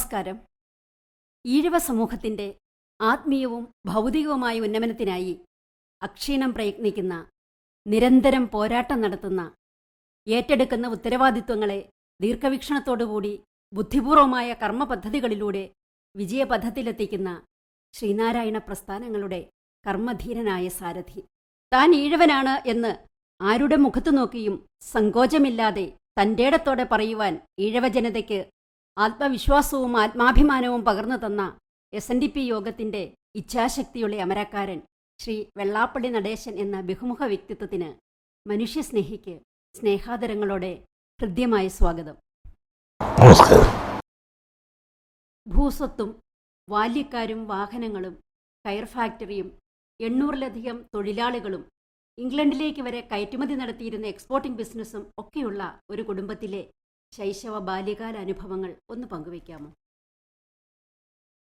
നമസ്കാരം. ഈഴവ സമൂഹത്തിൻ്റെ ആത്മീയവും ഭൗതികവുമായ ഉന്നമനത്തിനായി അക്ഷീണം പ്രയത്നിക്കുന്ന, നിരന്തരം പോരാട്ടം നടത്തുന്ന, ഏറ്റെടുക്കുന്ന ഉത്തരവാദിത്വങ്ങളെ ദീർഘവീക്ഷണത്തോടുകൂടി ബുദ്ധിപൂർവമായ കർമ്മപദ്ധതികളിലൂടെ വിജയപഥത്തിലെത്തിക്കുന്ന ശ്രീനാരായണ പ്രസ്ഥാനങ്ങളുടെ കർമ്മധീരനായ സാരഥി. താൻ ഈഴവനാണ് എന്ന് ആരുടെ മുഖത്തു നോക്കിയും സങ്കോചമില്ലാതെ തൻ്റേടത്തോടെ പറയുവാൻ ഈഴവ ജനതയ്ക്ക് ആത്മവിശ്വാസവും ആത്മാഭിമാനവും പകർന്നു തന്ന SNDP യോഗത്തിൻ്റെ ഇച്ഛാശക്തിയുള്ള അമരക്കാരൻ ശ്രീ വെള്ളാപ്പള്ളി നടേശൻ എന്ന ബഹുമുഖ വ്യക്തിത്വത്തിന് മനുഷ്യസ്നേഹിക്ക് സ്നേഹാദരങ്ങളോടെ ഹൃദ്യമായ സ്വാഗതം. ഭൂസ്വത്തും ബാല്യക്കാരും വാഹനങ്ങളും കയർ ഫാക്ടറിയും 800-ലധികം തൊഴിലാളികളും ഇംഗ്ലണ്ടിലേക്ക് വരെ കയറ്റുമതി നടത്തിയിരുന്ന എക്സ്പോർട്ടിംഗ് ബിസിനസ്സും ഒക്കെയുള്ള ഒരു കുടുംബത്തിലെ ശൈശവ ബാല്യകാല അനുഭവങ്ങൾ ഒന്ന് പങ്കുവയ്ക്കാമോ?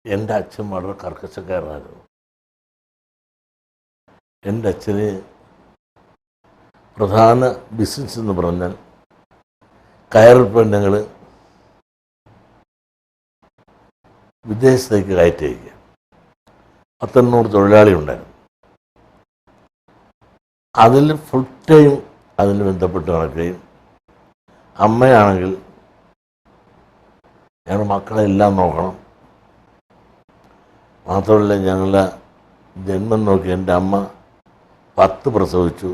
എൻ്റെ അച്ഛൻ വളരെ കർക്കശക്കാരനായിരുന്നു. എൻ്റെ അച്ഛന് പ്രധാന ബിസിനസ് എന്ന് പറഞ്ഞാൽ കയറുൽപ്പന്നങ്ങൾ വിദേശത്തേക്ക് കയറ്റി അയക്കുക. 800 തൊഴിലാളി ഉണ്ടായിരുന്നു. അതിൽ ഫുൾ ടൈം അതിന് ബന്ധപ്പെട്ട് നടക്കുകയും, അമ്മയാണെങ്കിൽ ഞങ്ങളുടെ മക്കളെല്ലാം നോക്കണം. മാത്രമല്ല, ഞങ്ങളുടെ ജന്മം നോക്കി എൻ്റെ അമ്മ 10 പ്രസവിച്ചു.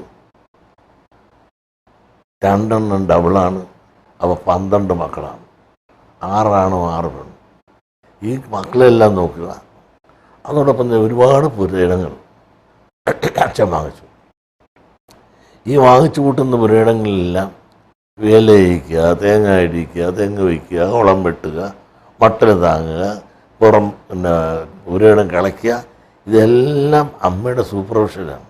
2 ഡബിളാണ്. അവ 12 മക്കളാണ്. 6 ആണും 6 പെണ്ണും. ഈ മക്കളെല്ലാം നോക്കുക. അതോടൊപ്പം തന്നെ ഒരുപാട് പുരയിടങ്ങൾ അച്ഛൻ വാങ്ങിച്ചു. ഈ വാങ്ങിച്ചു കൂട്ടുന്ന പുരയിടങ്ങളിലെല്ലാം വേല ചെയ്യിക്കുക, തേങ്ങ ഇടിക്കുക, തെങ്ങ് വയ്ക്കുക, കുളം വെട്ടുക, മട്ടൽ താങ്ങുക, പുറം പുരയിടം കിളയ്ക്കുക, ഇതെല്ലാം അമ്മയുടെ സൂപ്പർവിഷനാണ്.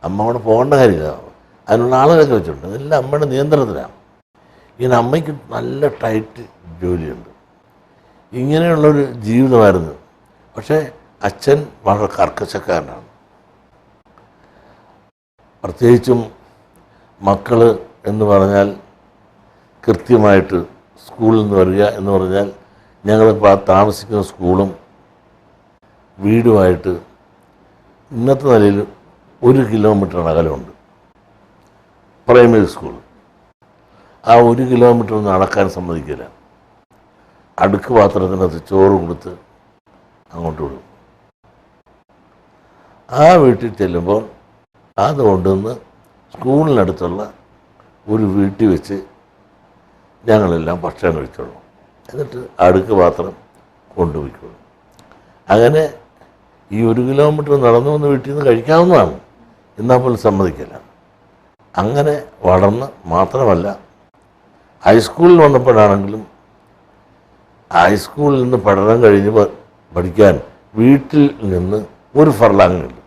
അമ്മ അവിടെ പോകേണ്ട കാര്യമില്ല. അതിനുള്ള ആളുകളൊക്കെ വെച്ചിട്ടുണ്ട്. ഇതെല്ലാം അമ്മയുടെ നിയന്ത്രണത്തിലാണ്. ഇങ്ങനെ അമ്മയ്ക്ക് നല്ല ടൈറ്റ് ജോലിയുണ്ട്. ഇങ്ങനെയുള്ളൊരു ജീവിതമായിരുന്നു. പക്ഷേ അച്ഛൻ വളരെ കർക്കശക്കാരനാണ്. പ്രത്യേകിച്ചും മക്കൾ എന്ന് പറഞ്ഞാൽ കൃത്യമായിട്ട് സ്കൂളിൽ നിന്ന് വരിക എന്ന് പറഞ്ഞാൽ, ഞങ്ങളിപ്പോൾ താമസിക്കുന്ന സ്കൂളും വീടുമായിട്ട് ഇന്നത്തെ നിലയിൽ 1 കിലോമീറ്റർ അകലമുണ്ട്. Primary school. ആ 1 കിലോമീറ്റർ നടക്കാൻ സമ്മതിക്കില്ല. അടുക്ക് പാത്രത്തിനകത്ത് ചോറ് കൊടുത്ത് അങ്ങോട്ട് വിടും. ആ വീട്ടിൽ ചെല്ലുമ്പോൾ അത് കൊണ്ടുവന്ന് സ്കൂളിനടുത്തുള്ള ഒരു വീട്ടിൽ വെച്ച് ഞങ്ങളെല്ലാം ഭക്ഷണം കഴിച്ചോളും. എന്നിട്ട് അടുക്ക് പാത്രം കൊണ്ടുപോയിക്കോളും. അങ്ങനെ ഈ 1 കിലോമീറ്റർ നടന്നു വന്ന് വീട്ടിൽ നിന്ന് കഴിക്കാവുന്നതാണ്. എന്നാൽ പോലും സമ്മതിക്കില്ല. അങ്ങനെ വളർന്ന്, മാത്രമല്ല ഹൈസ്കൂളിൽ വന്നപ്പോഴാണെങ്കിലും ഹൈസ്കൂളിൽ നിന്ന് പഠനം കഴിഞ്ഞ് പഠിക്കാൻ വീട്ടിൽ നിന്ന് 1 ഫർലാങ്ങില്ല.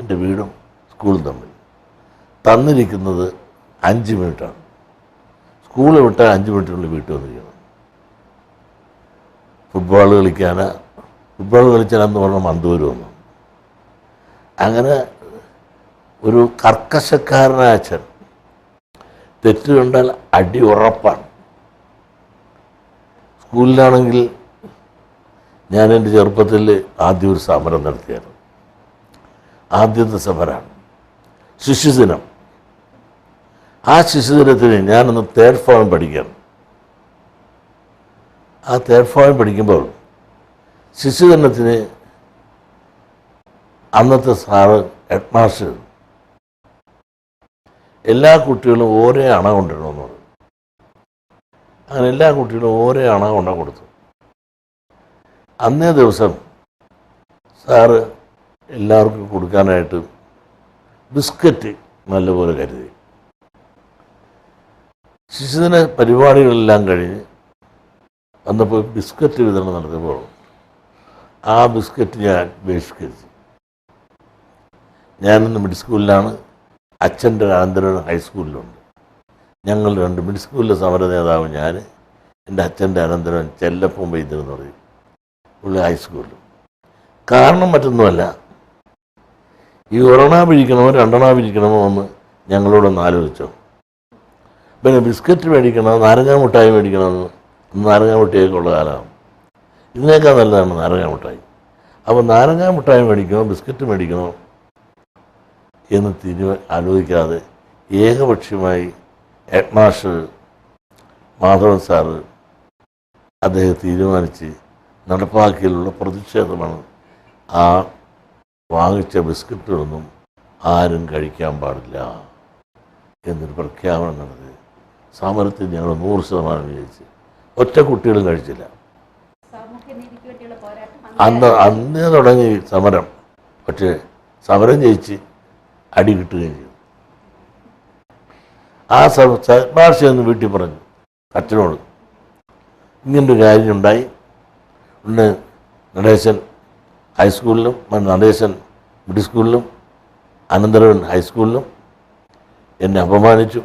എൻ്റെ വീടും സ്കൂളും തമ്മിൽ തന്നിരിക്കുന്നത് 5 മിനിറ്റാണ്. സ്കൂൾ വിട്ടാൽ 5 മിനിറ്റിനുള്ളിൽ വീട്ടിൽ വന്നിരിക്കണം. ഫുട്ബോൾ കളിച്ചാലെന്ന് പറഞ്ഞാൽ മന്തൂര് വന്നു. അങ്ങനെ ഒരു കർക്കശക്കാരനായ അച്ഛൻ. തെറ്റ് കണ്ടാൽ അടി ഉറപ്പാണ്. സ്കൂളിലാണെങ്കിൽ ഞാൻ എൻ്റെ ചെറുപ്പത്തിൽ ആദ്യം ഒരു സമരം നടത്തിയായിരുന്നു. ആദ്യത്തെ സമരമാണ് ശിശുദിനം. ആ ശിശുദിനത്തിന് ഞാനൊന്ന് 3rd ഫോം പഠിക്കുകയാണ്. ആ 3rd ഫോം പഠിക്കുമ്പോൾ ശിശുദിനത്തിന് അന്നത്തെ സാറ് ഹെഡ് മാസ്റ്റർ എല്ലാ കുട്ടികളും ഓരോ അണ കൊണ്ടിടണമെന്ന് പറഞ്ഞു. അങ്ങനെ എല്ലാ കുട്ടികളും ഓരോ അണ കൊണ്ട കൊടുത്തു. അന്നേ ദിവസം സാറ് എല്ലാവർക്കും കൊടുക്കാനായിട്ട് ബിസ്ക്കറ്റ് നല്ലപോലെ കരുതി. ശിശുദിന പരിപാടികളെല്ലാം കഴിഞ്ഞ് വന്നപ്പോൾ ബിസ്ക്കറ്റ് വിതരണം നടത്തിയപ്പോൾ ആ ബിസ്ക്കറ്റ് ഞാൻ ബഹിഷ്കരിച്ചു. ഞാനിന്ന് മിഡ് സ്കൂളിലാണ്. അച്ഛൻ്റെ അനന്തരം ഹൈസ്കൂളിലുണ്ട്. ഞങ്ങൾ 2 മിഡ് സ്കൂളിലെ സമര നേതാവ് ഞാൻ, എൻ്റെ അച്ഛൻ്റെ അനന്തരം ചെല്ലപ്പം വൈദ്യരെന്ന് പറയും, പുള്ളി ഹൈസ്കൂളിൽ. കാരണം മറ്റൊന്നുമല്ല, ഈ 1 പിരിക്കണമോ 2 പിരിക്കണമോ എന്ന് ഞങ്ങളോടൊന്ന് ആലോചിച്ചോ. പിന്നെ ബിസ്ക്കറ്റ് മേടിക്കണോ നാരങ്ങ മിഠായി മേടിക്കണമെന്ന് നാരങ്ങ മിഠായിയൊക്കെ ഉള്ള കാലമാണ്. ഇതിനേക്കാൾ നല്ലതാണ് നാരങ്ങ മിഠായി. അപ്പോൾ നാരങ്ങ മിഠായി മേടിക്കണോ ബിസ്ക്കറ്റ് മേടിക്കണോ എന്ന് ആലോചിക്കാതെ ഏകപക്ഷീയമായി ഹെഡ് മാസ്റ്റർ മാധവൻ സാറ് അദ്ദേഹം തീരുമാനിച്ച് നടപ്പാക്കിയുള്ള പ്രതിഷേധമാണ് ആ വാങ്ങിച്ച ബിസ്ക്കറ്റുകളൊന്നും ആരും കഴിക്കാൻ പാടില്ല എന്നൊരു പ്രഖ്യാപനം നടത്തി. സമരത്തിൽ ഞങ്ങൾ 100% വിജയിച്ച്. ഒറ്റ കുട്ടികളും കഴിച്ചില്ല. അന്നേ തുടങ്ങി സമരം. പക്ഷേ സമരം ജയിച്ച് അടി കിട്ടുകയും ചെയ്തു. ആ ഭാഷയൊന്ന് വീട്ടിൽ പറഞ്ഞു അച്ഛനോട്, ഇങ്ങനൊരു കാര്യം ഉണ്ടായി. ഒന്ന് നടേശൻ ഹൈസ്കൂളിലും നടേശൻ മിഡിൽ സ്കൂളിലും അനന്തരവൻ ഹൈസ്കൂളിലും എന്നെ അപമാനിച്ചു.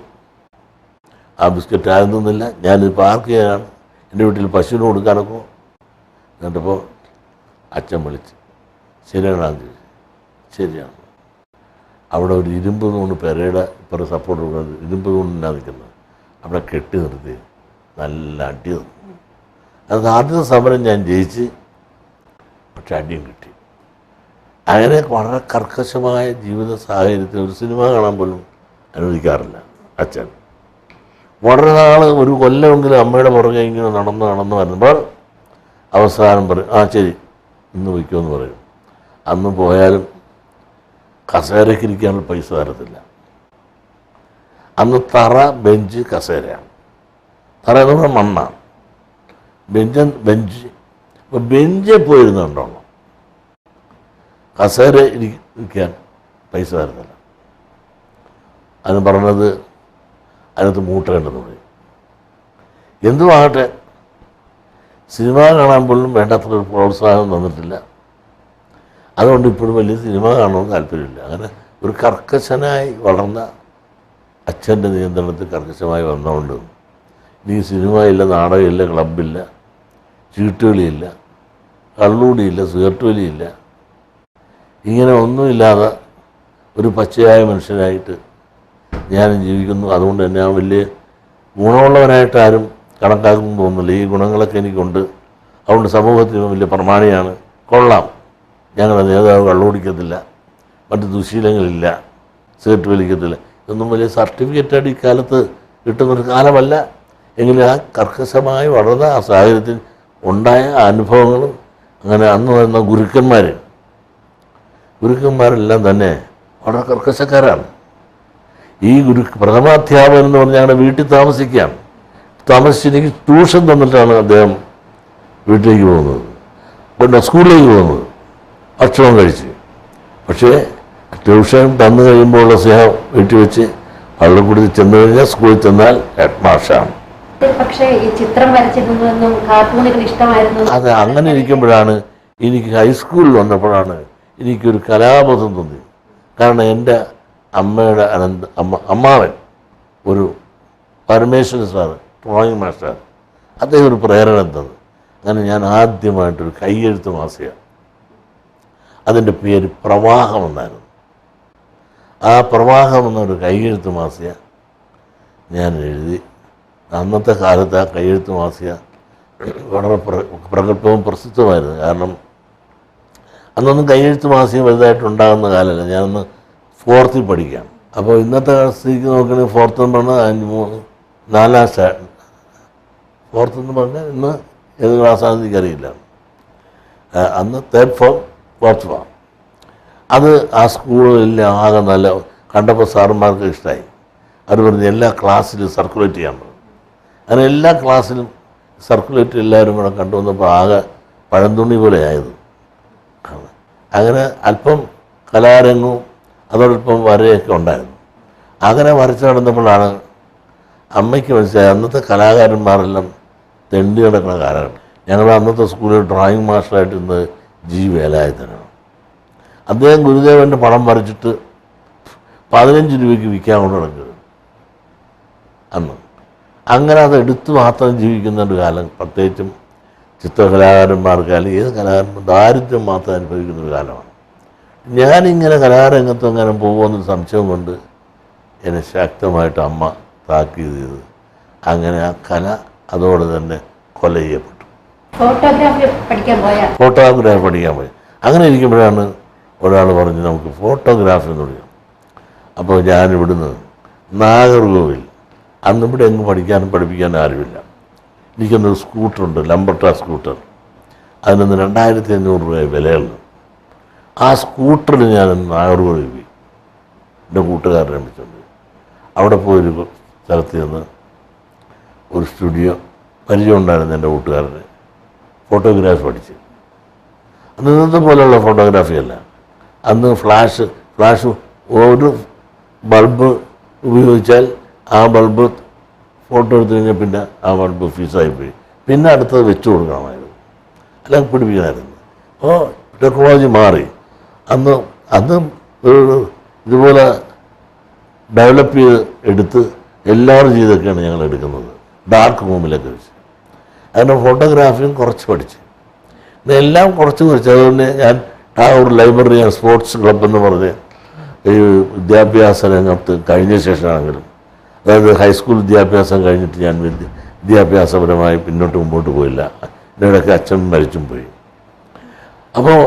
ആ ബിസ്ക്കറ്റ് ആരും തന്നില്ല. ഞാനിത് പാർക്ക് ചെയ്യാനാണ്, എൻ്റെ വീട്ടിൽ പശുവിന് കൊടുക്കാനൊക്കെ. എന്നിട്ടപ്പോൾ അച്ഛൻ വിളിച്ച്, ശരിയാണെന്ന് ചോദിച്ചു. ശരിയാണ്. അവിടെ ഒരു ഇരുമ്പ് തൂണ് പെരയുടെ ഇപ്പോൾ സപ്പോർട്ട് കൊടുക്കുന്നത് ഇരുമ്പ് തൂണിനാണ് നിൽക്കുന്നത്. അവിടെ കെട്ടി നിർത്തി നല്ല അടി തന്നു. അത് ആദ്യത്തെ സമരം ഞാൻ ജയിച്ച്, പക്ഷെ അടിയും കിട്ടി. അങ്ങനെ വളരെ കർക്കശമായ ജീവിത സാഹചര്യത്തിൽ ഒരു സിനിമ കാണാൻ പോലും അനുവദിക്കാറില്ല അച്ഛൻ. വളരെ നാൾ ഒരു കൊല്ലമെങ്കിലും അമ്മയുടെ പുറകെ ഇങ്ങനെ നടന്ന് വരുമ്പോൾ അവസാനം പറയും, ആ ശരി ഇന്ന് വയ്ക്കുമെന്ന് പറയും. അന്ന് പോയാലും കസേരയ്ക്കിരിക്കാനുള്ള പൈസ തരത്തില്ല. അന്ന് തറ ബെഞ്ച് കസേരയാണ്. തറ എന്ന് പറഞ്ഞാൽ മണ്ണാണ്. ബെഞ്ച് ഇപ്പോൾ ബെഞ്ചിൽ പോയിരുന്നുണ്ടോളൂ, കസേര ഇരിക്കാൻ പൈസ തരുന്നില്ല. അതിന് പറഞ്ഞത് അതിനകത്ത് മൂട്ടേണ്ടെന്ന് പറയും. എന്തുമാകട്ടെ, സിനിമ കാണാൻ പോലും വേണ്ടത്ര ഒരു പ്രോത്സാഹനം തന്നിട്ടില്ല. അതുകൊണ്ട് ഇപ്പോഴും വലിയ സിനിമ കാണണമെന്ന് താല്പര്യമില്ല. അങ്ങനെ ഒരു കർക്കശനായി വളർന്ന അച്ഛൻ്റെ നിയന്ത്രണത്തിൽ കർക്കശമായി വന്നുകൊണ്ട് ഇനി സിനിമയില്ല, നാടകമില്ല, ക്ലബില്ല, ചീട്ടുകളിയില്ല, കള്ളുകൂടിയില്ല, സിഗരറ്റ് വലിയില്ല, ഇങ്ങനെ ഒന്നുമില്ലാതെ ഒരു പച്ചയായ മനുഷ്യനായിട്ട് ഞാൻ ജീവിക്കുന്നു. അതുകൊണ്ട് തന്നെ ഞാൻ വലിയ ഗുണമുള്ളവനായിട്ട് ആരും കണക്കാക്കുന്നു തോന്നുന്നില്ല. ഈ ഗുണങ്ങളൊക്കെ എനിക്കുണ്ട്. അതുകൊണ്ട് സമൂഹത്തിന് വലിയ പ്രമാണിയാണ്. കൊള്ളാം, ഞങ്ങളുടെ നേതാവ് കള്ളുകുടിക്കത്തില്ല, മറ്റ് ദുശീലങ്ങളില്ല, സിഗരറ്റ് വലിക്കത്തില്ല. ഇതൊന്നും വലിയ സർട്ടിഫിക്കറ്റായിട്ട് ഇക്കാലത്ത് കിട്ടുന്നൊരു കാലമല്ല. എങ്കിലും ആ കർക്കശമായി വളർന്ന ആ സാഹചര്യത്തിൽ ഉണ്ടായ അനുഭവങ്ങളും അങ്ങനെ അന്ന് വരുന്ന ഗുരുക്കന്മാരെല്ലാം തന്നെ വളരെ കർക്കശക്കാരാണ്. ഈ പ്രഥമാധ്യാപകൻ എന്ന് പറഞ്ഞാൽ ഞങ്ങളുടെ വീട്ടിൽ താമസിച്ച് എനിക്ക് ട്യൂഷൻ തന്നിട്ടാണ് അദ്ദേഹം വീട്ടിലേക്ക് പോകുന്നത്, പിന്നെ സ്കൂളിലേക്ക് പോകുന്നത്, ഭക്ഷണം കഴിച്ച്. പക്ഷേ ട്യൂഷൻ തന്നു കഴിയുമ്പോഴുള്ള സ്നേഹം വീട്ടിൽ വെച്ച് പള്ളിക്കൂടത്തിൽ ചെന്ന് കഴിഞ്ഞാൽ സ്കൂളിൽ ചെന്നാൽ ഹെഡ് മാഷാണ്. പക്ഷേ ഈ ചിത്രം വരച്ചിരുന്നതൊന്നും കാർട്ടൂണുകൾ ഇഷ്ടമായിരുന്നു. അത് അങ്ങനെ ഇരിക്കുമ്പോഴാണ് എനിക്ക് ഹൈസ്കൂളിൽ വന്നപ്പോഴാണ് എനിക്കൊരു കലാബോധം തോന്നി. കാരണം എൻ്റെ അമ്മയുടെ അമ്മാവൻ ഒരു പരമേശ്വരൻ സാറ്, ഡ്രോയിങ് മാസ്റ്റർ, അദ്ദേഹം ഒരു പ്രേരണ തന്നത്. അങ്ങനെ ഞാൻ ആദ്യമായിട്ടൊരു കൈയെഴുത്ത് മാസിക, അതിൻ്റെ പേര് പ്രവാഹം എന്നായിരുന്നു. ആ പ്രവാഹം എന്നൊരു കൈയെഴുത്ത് മാസിക ഞാൻ എഴുതി. അന്നത്തെ കാലത്ത് ആ കൈയെഴുത്ത് മാസിക വളരെ പ്രഗത്ഭവും പ്രസിദ്ധമായിരുന്നു. കാരണം അന്നൊന്നും കൈയെഴുത്ത് മാസിക വലുതായിട്ടുണ്ടാകുന്ന കാലമല്ല. ഞാനൊന്ന് 4th പഠിക്കുകയാണ്. അപ്പോൾ ഇന്നത്തെ സ്ഥിതിക്ക് നോക്കുകയാണെങ്കിൽ 4th എന്ന് പറഞ്ഞാൽ 4ാം സ്റ്റാൻഡേർഡ്. 4th എന്ന് പറഞ്ഞാൽ ഇന്ന് ഏത് ക്ലാസ്സാണെന്ന് എനിക്കറിയില്ല. അന്ന് 3rd form 4th form. അത് ആ സ്കൂളിലെല്ലാം ആകെ നല്ല കണ്ടപ്പോൾ സാറന്മാർക്ക് ഇഷ്ടമായി. അവർ പറഞ്ഞ് എല്ലാ ക്ലാസ്സിലും സർക്കുലേറ്റ് ചെയ്യാൻ പറഞ്ഞു. അങ്ങനെ എല്ലാ ക്ലാസ്സിലും സർക്കുലേറ്റ് എല്ലാവരും കൂടെ കണ്ടുവന്നപ്പോൾ ആകെ പഴന്തുണി പോലെ ആയത്. അങ്ങനെ അല്പം കലാരംഗവും അതോടൊപ്പം വരയൊക്കെ ഉണ്ടായിരുന്നു. അങ്ങനെ വരച്ച് നടന്നപ്പോഴാണ് അമ്മയ്ക്ക് മനസ്സിലായി അന്നത്തെ കലാകാരന്മാരെല്ലാം തെണ്ടി കിടക്കുന്ന കാലഘട്ടം. ഞങ്ങൾ അന്നത്തെ സ്കൂളിൽ ഡ്രോയിങ് മാസ്റ്ററായിട്ടിരുന്നത് ജി വേലായുധനാണ്. അദ്ദേഹം ഗുരുദേവൻ്റെ പടം വരച്ചിട്ട് 15 രൂപയ്ക്ക് വിൽക്കാൻ കൊണ്ട് നടക്കുന്നത് അന്ന്. അങ്ങനെ അത് എടുത്തു മാത്രം ജീവിക്കുന്ന ഒരു കാലം, പ്രത്യേകിച്ചും ചിത്രകലാകാരന്മാർക്ക് അല്ലെങ്കിൽ ഏത് കലാകാരന്മാർ ദാരിദ്ര്യം മാത്രം അനുഭവിക്കുന്നൊരു കാലമാണ്. ഞാനിങ്ങനെ കലാരംഗത്ത് അങ്ങനെ പോകുമെന്നൊരു സംശയം കൊണ്ട് എന്നെ ശക്തമായിട്ട് അമ്മ താക്കീത് ചെയ്ത് അങ്ങനെ ആ കല അതോടെ തന്നെ കൊല ചെയ്യപ്പെട്ടു. ഫോട്ടോഗ്രാഫി പഠിക്കാൻ പോയി. അങ്ങനെ ഇരിക്കുമ്പോഴാണ് ഒരാൾ പറഞ്ഞ് നമുക്ക് ഫോട്ടോഗ്രാഫി എന്ന് പറയാം. അപ്പോൾ ഞാനിവിടുന്ന് നാഗർകോവിൽ, അന്ന് ഇവിടെ എങ്ങും പഠിക്കാനും പഠിപ്പിക്കാനും ആരുമില്ല. എനിക്കൊന്നൊരു സ്കൂട്ടറുണ്ട്, ലംബർട്ടാ സ്കൂട്ടർ. അതിനൊന്ന് 2500 രൂപ വിലയുള്ളൂ. ആ സ്കൂട്ടറിൽ ഞാൻ നാഗർകോവിൽ പോയി, എൻ്റെ കൂട്ടുകാരനെ വിളിച്ചുകൊണ്ട്. അവിടെ പോയൊരു സ്ഥലത്ത് നിന്ന് ഒരു സ്റ്റുഡിയോ പരിചയം ഉണ്ടായിരുന്നു എൻ്റെ കൂട്ടുകാരന്. ഫോട്ടോഗ്രാഫി പഠിച്ച്. അന്ന് ഇന്നത്തെ പോലെയുള്ള ഫോട്ടോഗ്രാഫിയല്ല. അന്ന് ഫ്ലാഷ് ഒരു ബൾബ് ഉപയോഗിച്ചാൽ ആ ബൾബ് ഫോട്ടോ എടുത്തു കഴിഞ്ഞാൽ പിന്നെ ആ ബൾബ് ഫീസായിപ്പോയി. പിന്നെ അടുത്തത് വെച്ച് കൊടുക്കണമായിരുന്നു, അല്ലെങ്കിൽ പിടിപ്പിക്കണമായിരുന്നു. അപ്പോൾ ടെക്നോളജി മാറി. അന്ന് ഇതുപോലെ ഡെവലപ്പ് ചെയ്ത് എടുത്ത് എല്ലാവരും ചെയ്തൊക്കെയാണ് ഞങ്ങൾ എടുക്കുന്നത്, ഡാർക്ക് റൂമിലൊക്കെ വെച്ച്. അതിൻ്റെ ഫോട്ടോഗ്രാഫിയും കുറച്ച് പഠിച്ച്, എല്ലാം കുറച്ച് പഠിച്ചു. അതുകൊണ്ട് ഞാൻ ഒരു ലൈബ്രറി ആൻഡ് സ്പോർട്സ് ക്ലബ് എന്ന് പറഞ്ഞ് ഈ വിദ്യാഭ്യാസ രംഗത്ത് കഴിഞ്ഞ ശേഷമാണെങ്കിലും, അതായത് ഹൈസ്കൂൾ വിദ്യാഭ്യാസം കഴിഞ്ഞിട്ട് ഞാൻ വിദ്യാഭ്യാസപരമായി മുമ്പോട്ട് പോയില്ല. ഇതിനിടയ്ക്ക് അച്ഛൻ മരിച്ചും പോയി. അപ്പോൾ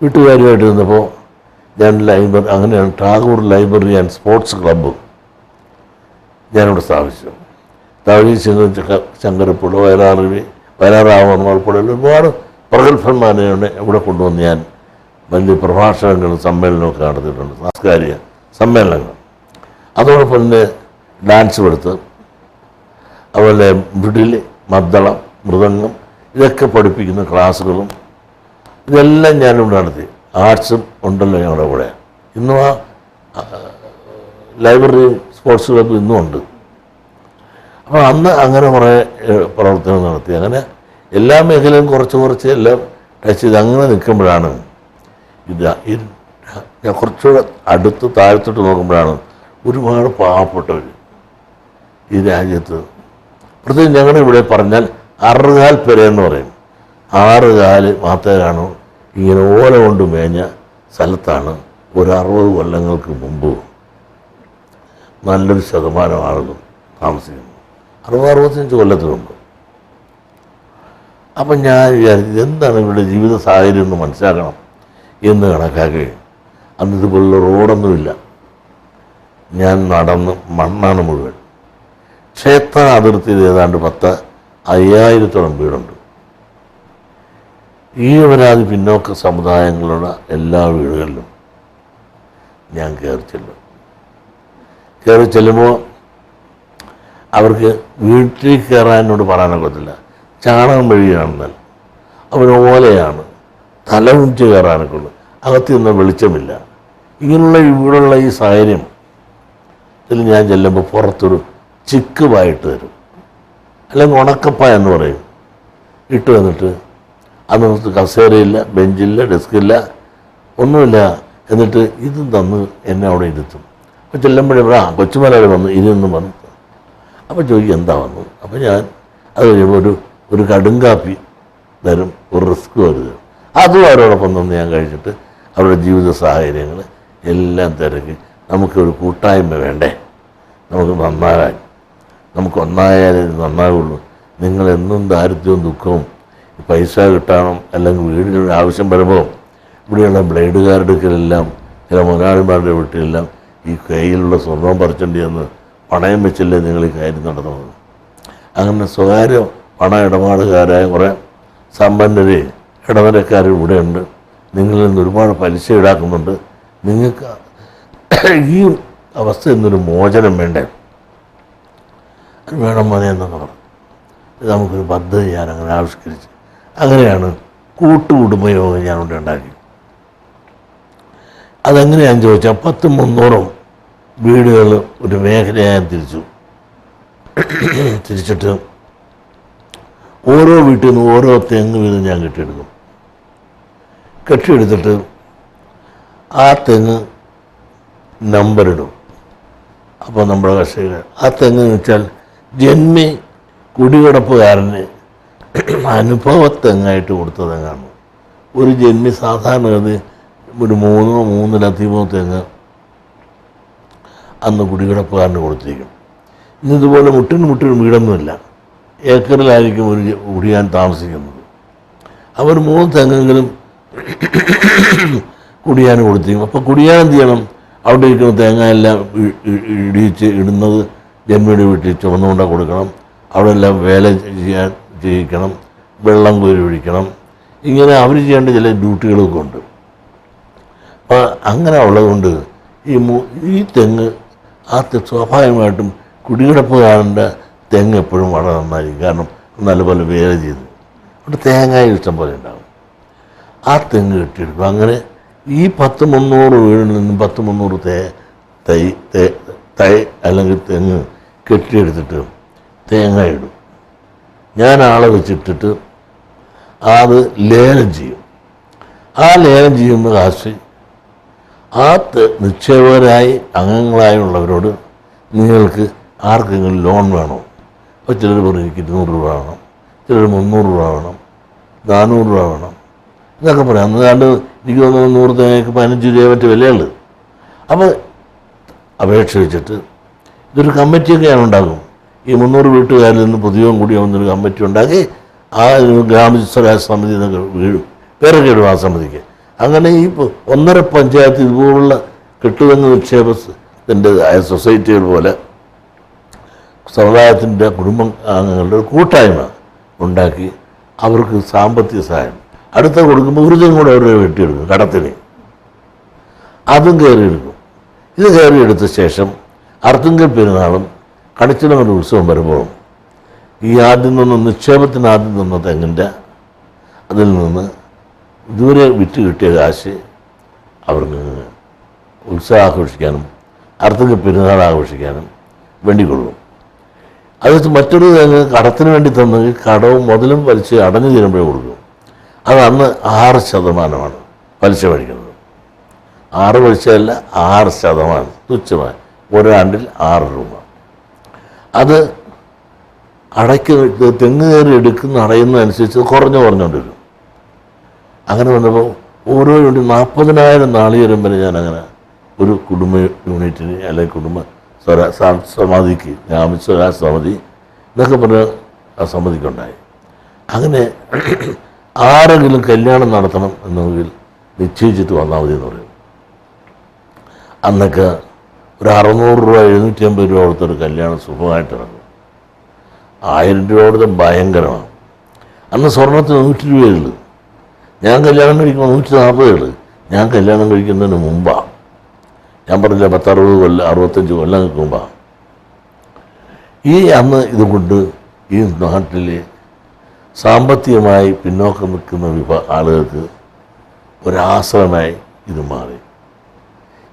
വീട്ടുകാരുമായിട്ട് നിന്നപ്പോൾ ഞാൻ അങ്ങനെയാണ് Tagore library and sports club ഞാനിവിടെ സ്ഥാപിച്ചു. തവഴി ശങ്കരപ്പുഴ, വയലാറാവുന്ന ഒരുപാട് പ്രഗത്ഭന്മാരെ ഇവിടെ കൊണ്ടുവന്ന് ഞാൻ വലിയ പ്രഭാഷണങ്ങളും സമ്മേളനമൊക്കെ നടത്തിയിട്ടുണ്ട്, സാംസ്കാരിക സമ്മേളനങ്ങൾ. അതോടൊപ്പം തന്നെ ഡാൻസ് പഠിത്തം, അതുപോലെ വിടിൽ, മദ്ദളം, മൃദംഗം ഇതൊക്കെ പഠിപ്പിക്കുന്ന ക്ലാസ്സുകളും ഇതെല്ലാം ഞാനിവിടെ നടത്തി. ആർട്സും ഉണ്ടല്ലോ ഞങ്ങളുടെ കൂടെ. ഇന്നും ആ ലൈബ്രറി സ്പോർട്സ് ക്ലബ്ബ് ഇന്നും ഉണ്ട്. അപ്പോൾ അന്ന് അങ്ങനെ കുറേ പ്രവർത്തനം നടത്തി. അങ്ങനെ എല്ലാ മേഖലയും കുറച്ച് എല്ലാം ടച്ച് ചെയ്ത് അങ്ങനെ നിൽക്കുമ്പോഴാണ് ഞാൻ കുറച്ചുകൂടെ അടുത്ത് താഴത്തോട്ട് നോക്കുമ്പോഴാണ് ഒരുപാട് പാവപ്പെട്ടവർ ഈ രാജ്യത്ത്, പ്രത്യേകിച്ച് ഞങ്ങളുടെ ഇവിടെ പറഞ്ഞാൽ 6 കാൽ പെരയെന്ന് പറയും. 6 കാല് മാത്രമേ കാണൂ. ഇങ്ങനെ ഓല കൊണ്ട് മേഞ്ഞ സ്ഥലത്താണ് ഒരു 60 കൊല്ലങ്ങൾക്ക് മുമ്പ് നല്ലൊരു ശതമാനം ആളുകൾ താമസിക്കുന്നു. 60-65 കൊല്ലത്തിന് മുമ്പ്. അപ്പം ഞാൻ വിചാരിച്ചത് എന്താണ് ഇവരുടെ ജീവിത സാഹചര്യം എന്ന് മനസ്സിലാക്കണം എന്ന് കണക്കാക്കി. അന്ന് ഇതുപോലുള്ള റോഡൊന്നുമില്ല. ഞാൻ നടന്ന് മണ്ണാണ് മുഴുവൻ. ക്ഷേത്ര അതിർത്തിയിൽ ഏതാണ്ട് 50,000-ഓളം വീടുണ്ട്. ഈ നിരവധി പിന്നോക്ക സമുദായങ്ങളുടെ എല്ലാ വീടുകളിലും ഞാൻ കയറി ചെല്ലുമ്പോൾ അവർക്ക് വീട്ടിൽ കയറാനോട് പറയാനൊക്കത്തില്ല. ചാണകം വഴിയാണെന്നാൽ അവർ ഓലയാണ്, തല കുഞ്ച് കയറാനൊക്കെ ഉള്ളു. അകത്ത് നിന്ന് വെളിച്ചമില്ല. ഇങ്ങനെയുള്ള ഇവിടെയുള്ള ഈ സാഹചര്യം ഇതിൽ ഞാൻ ചെല്ലുമ്പോൾ പുറത്തൊരു ചിക്ക് പായിട്ട് തരും, അല്ലെങ്കിൽ ഉണക്കപ്പ എന്ന് പറയും, ഇട്ട് വന്നിട്ട് അന്നത്തെ കസേരയില്ല, ബെഞ്ചില്ല, ഡെസ്കില്ല, ഒന്നുമില്ല. എന്നിട്ട് ഇതും തന്ന് എന്നെ അവിടെ ഇരുത്തും. അപ്പോൾ ചെല്ലുമ്പോഴേ കൊച്ചുമലയാളി വന്നു ഇരുന്ന് വന്നു. അപ്പോൾ ചോദിക്കും എന്താ വന്നു. അപ്പോൾ ഞാൻ അത് കഴിയുമ്പോൾ ഒരു കടുങ്കാപ്പി തരും, ഒരു റിസ്ക് തരും. അതും അവരോടൊപ്പം നിന്ന് ഞാൻ കഴിച്ചിട്ട് അവരുടെ ജീവിത സാഹചര്യങ്ങൾ എല്ലാം തിരക്കി നമുക്കൊരു കൂട്ടായ്മ വേണ്ടേ, നമുക്ക് നന്നാകാൻ. നമുക്ക് ഒന്നായാലേ നന്നാകുള്ളൂ. നിങ്ങളെന്നും ദാരിദ്ര്യവും ദുഃഖവും പൈസ കിട്ടണം, അല്ലെങ്കിൽ വീടിന് ആവശ്യം വരുമ്പോൾ ഇവിടെയുള്ള ബ്ലേഡുകാരുടെ അടുക്കലെല്ലാം ചില മുതലാളിമാരുടെ വീട്ടിലെല്ലാം ഈ കയ്യിലുള്ള സ്വർണം പറിച്ചേണ്ടി എന്ന് പണയം വെച്ചല്ലേ നിങ്ങൾ ഈ കാര്യം നടത്തുന്നത്. അങ്ങനെ സ്വകാര്യ പണ ഇടപാടുകാരായ കുറേ സമ്പന്നരെ ഇടനിലക്കാരും ഇവിടെയുണ്ട്. നിങ്ങളിൽ നിന്ന് ഒരുപാട് പലിശ ഈടാക്കുന്നുണ്ട്. നിങ്ങൾക്ക് ഈ അവസ്ഥയിൽ നിന്നൊരു മോചനം വേണ്ടേ? അത് വേണം മതി എന്നൊക്കെ പറഞ്ഞു. ഇത് നമുക്കൊരു പദ്ധതി ഞാൻ അങ്ങനെ ആവിഷ്കരിച്ച് അങ്ങനെയാണ് കൂട്ടുകുടുംബയോഗം ഞാനിവിടെ ഉണ്ടാക്കി. അതെങ്ങനെയാണെന്ന് ചോദിച്ചാൽ 300 വീടുകൾ ഒരു മേഖലയായി തിരിച്ചിട്ട് ഓരോ വീട്ടിൽ നിന്ന് ഓരോ തെങ്ങ് വീതം ഞാൻ കെട്ടിയെടുത്തിട്ട് ആ തെങ്ങ് നമ്പറിടും. അപ്പോൾ നമ്മുടെ കർഷകർ ആ തെങ്ങ് എന്ന് വെച്ചാൽ ജന്മി കുടികിടപ്പുകാരന് അനുഭവത്തെങ്ങായിട്ട് കൊടുത്ത തെങ്ങാണ്. ഒരു ജന്മി സാധാരണ ഒരു 3-3ലധികമോ തെങ്ങ് അന്ന് കുടികിടപ്പുകാരന് കൊടുത്തിരിക്കും. ഇന്നിതുപോലെ മുട്ടിന് വീടൊന്നുമില്ല. ഏക്കറിലായിരിക്കും ഒരു കുടിയാൻ താമസിക്കുന്നത്. അവർ 3 തെങ്ങെങ്കിലും കുടിയാൻ കൊടുത്തിരിക്കും. അപ്പോൾ കുടിയാൻ എന്ത് ചെയ്യണം? അവിടെ ഇരിക്കുന്ന തേങ്ങ എല്ലാം ഇടിച്ച് ഇടുന്നത് ജന്മിയുടെ വീട്ടിൽ ചുമന്നുകൊണ്ട കൊടുക്കണം. അവിടെ എല്ലാം വേല ചെയ്യിക്കണം, വെള്ളം കോരി ഒഴിക്കണം. ഇങ്ങനെ അവർ ചെയ്യേണ്ട ചില ഡ്യൂട്ടികളൊക്കെ ഉണ്ട്. അപ്പോൾ അങ്ങനെ ഉള്ളതുകൊണ്ട് ഈ തെങ്ങ് സ്വാഭാവികമായിട്ടും കുടികിടപ്പുകാരൻ്റെ തെങ്ങ് എപ്പോഴും വളരെ നന്നായിരിക്കും. കാരണം നല്ലപോലെ വേല ചെയ്തു അവിടെ തേങ്ങ ഇഷ്ടം പോലെ ഉണ്ടാകും. ആ തെങ്ങ് കെട്ടിയെടുക്കും. അങ്ങനെ ഈ 10-300 വീടിൽ നിന്നും 10-300 തൈ അല്ലെങ്കിൽ തെങ്ങ് കെട്ടിയെടുത്തിട്ട് തേങ്ങ ഇടും. ഞാൻ ആളെ വെച്ചിട്ടിട്ട് അത് ലേലം ചെയ്യും. ആ ലേലം ചെയ്യുന്ന കാശ് ആ നിക്ഷേപകരായി അംഗങ്ങളായുള്ളവരോട് നിങ്ങൾക്ക് ആർക്കെങ്കിലും ലോൺ വേണോ? അപ്പോൾ ചിലർ പറയും എനിക്ക് 200 രൂപ വേണം, ചിലർ 300 രൂപ വേണം, 400 രൂപ വേണം എന്നൊക്കെ പറയാം. അന്ന് എനിക്ക് തോന്നുന്നു 100 തേങ്ങയ്ക്ക് 15 രൂപ മറ്റ് വിലയുള്ളത്. അപ്പോൾ അപേക്ഷ വെച്ചിട്ട് ഇതൊരു കമ്മിറ്റിയൊക്കെയാണ് ഉണ്ടാകും. ഈ 300 വീട്ടുകാരിൽ നിന്ന് പൊതുവം കൂടി വന്നൊരു കമ്മിറ്റി ഉണ്ടാക്കി ആ ഗ്രാമസ്വരാജ് സമിതി എന്നൊക്കെ പേരൊക്കെ ഇടും ആ സമിതിക്ക്. അങ്ങനെ ഈ 1.5 പഞ്ചായത്ത് ഇതുപോലുള്ള കെട്ടുതെങ്ങ് നിക്ഷേപത്തിൻ്റെ സൊസൈറ്റികൾ പോലെ സമുദായത്തിൻ്റെ അംഗങ്ങളുടെ ഒരു കൂട്ടായ്മ ഉണ്ടാക്കി അവർക്ക് സാമ്പത്തിക സഹായം അടുത്ത കൊടുക്കുമ്പോൾ ഒരു തെങ്ങ് കൂടെ അവരുടെ വെട്ടിയെടുക്കും കടത്തിന്. അതും കയറിയെടുക്കും. ഇത് കയറിയെടുത്ത ശേഷം അർത്തുങ്കൽ പെരുന്നാളും കണിച്ചിലങ്ങളുടെ ഉത്സവം വരുമ്പോൾ ഈ ആദ്യം നിന്ന് നിക്ഷേപത്തിന് ആദ്യം നിന്ന തെങ്ങിൻ്റെ അതിൽ നിന്ന് ദൂരെ വിറ്റ് കിട്ടിയ കാശ് അവർക്ക് ഉത്സവം ആഘോഷിക്കാനും അർത്തുങ്കൽ പെരുന്നാൾ ആഘോഷിക്കാനും വേണ്ടിക്കൊള്ളും. അത് മറ്റൊരു തെങ്ങ് കടത്തിന് വേണ്ടി തന്നെങ്കിൽ കടവും മുതലും വലിച്ച് അടഞ്ഞു തീരുമ്പോഴേ കൊടുക്കും. അത് അന്ന് 6% പലിശ മേടിക്കുന്നത്. 6 പലിശയല്ല, 6% തുച്ഛമായി ഒരാണ്ടിൽ 6 രൂപ. അത് തെങ്ങ് കയറി എടുക്കുന്ന അടയുന്നതനുസരിച്ച് കുറഞ്ഞുകൊണ്ടിരിക്കും. അങ്ങനെ വന്നപ്പോൾ ഓരോ യൂണിറ്റ് 40,000 നാളികേരം വരെ ഞാനങ്ങനെ ഒരു കുടുംബ യൂണിറ്റിന് അല്ലെങ്കിൽ കുടുംബ സമിതിക്ക് ഗ്രാമസ്വരാജ് സമിതി എന്നൊക്കെ പറഞ്ഞ ആ സമിതിക്കുണ്ടായി. അങ്ങനെ ആരെങ്കിലും കല്യാണം നടത്തണം എന്നെങ്കിൽ നിശ്ചയിച്ചിട്ട് വന്നാൽ മതി എന്ന് പറയും. അന്നൊക്കെ ഒരു 600 രൂപ 750 രൂപ കൊടുത്തൊരു കല്യാണം സുഖമായിട്ട് ഇറങ്ങും. 1000 രൂപ കൊടുത്ത ഭയങ്കരമാണ്. അന്ന് സ്വർണ്ണത്തിന് 100 രൂപയുള്ളൂ. ഞാൻ കല്യാണം കഴിക്കുമ്പോൾ 140 ഞാൻ കല്യാണം കഴിക്കുന്നതിന് മുമ്പാണ്. ഞാൻ പറഞ്ഞില്ല 10-60 കൊല്ലം 65 കൊല്ലങ്ങൾക്ക് മുമ്പാണ്. അന്ന് ഇതുകൊണ്ട് ഈ നാട്ടിലെ സാമ്പത്തികമായി പിന്നോക്കം നിൽക്കുന്ന ആളുകൾക്ക് ഒരാശ്രമമായി ഇത് മാറി.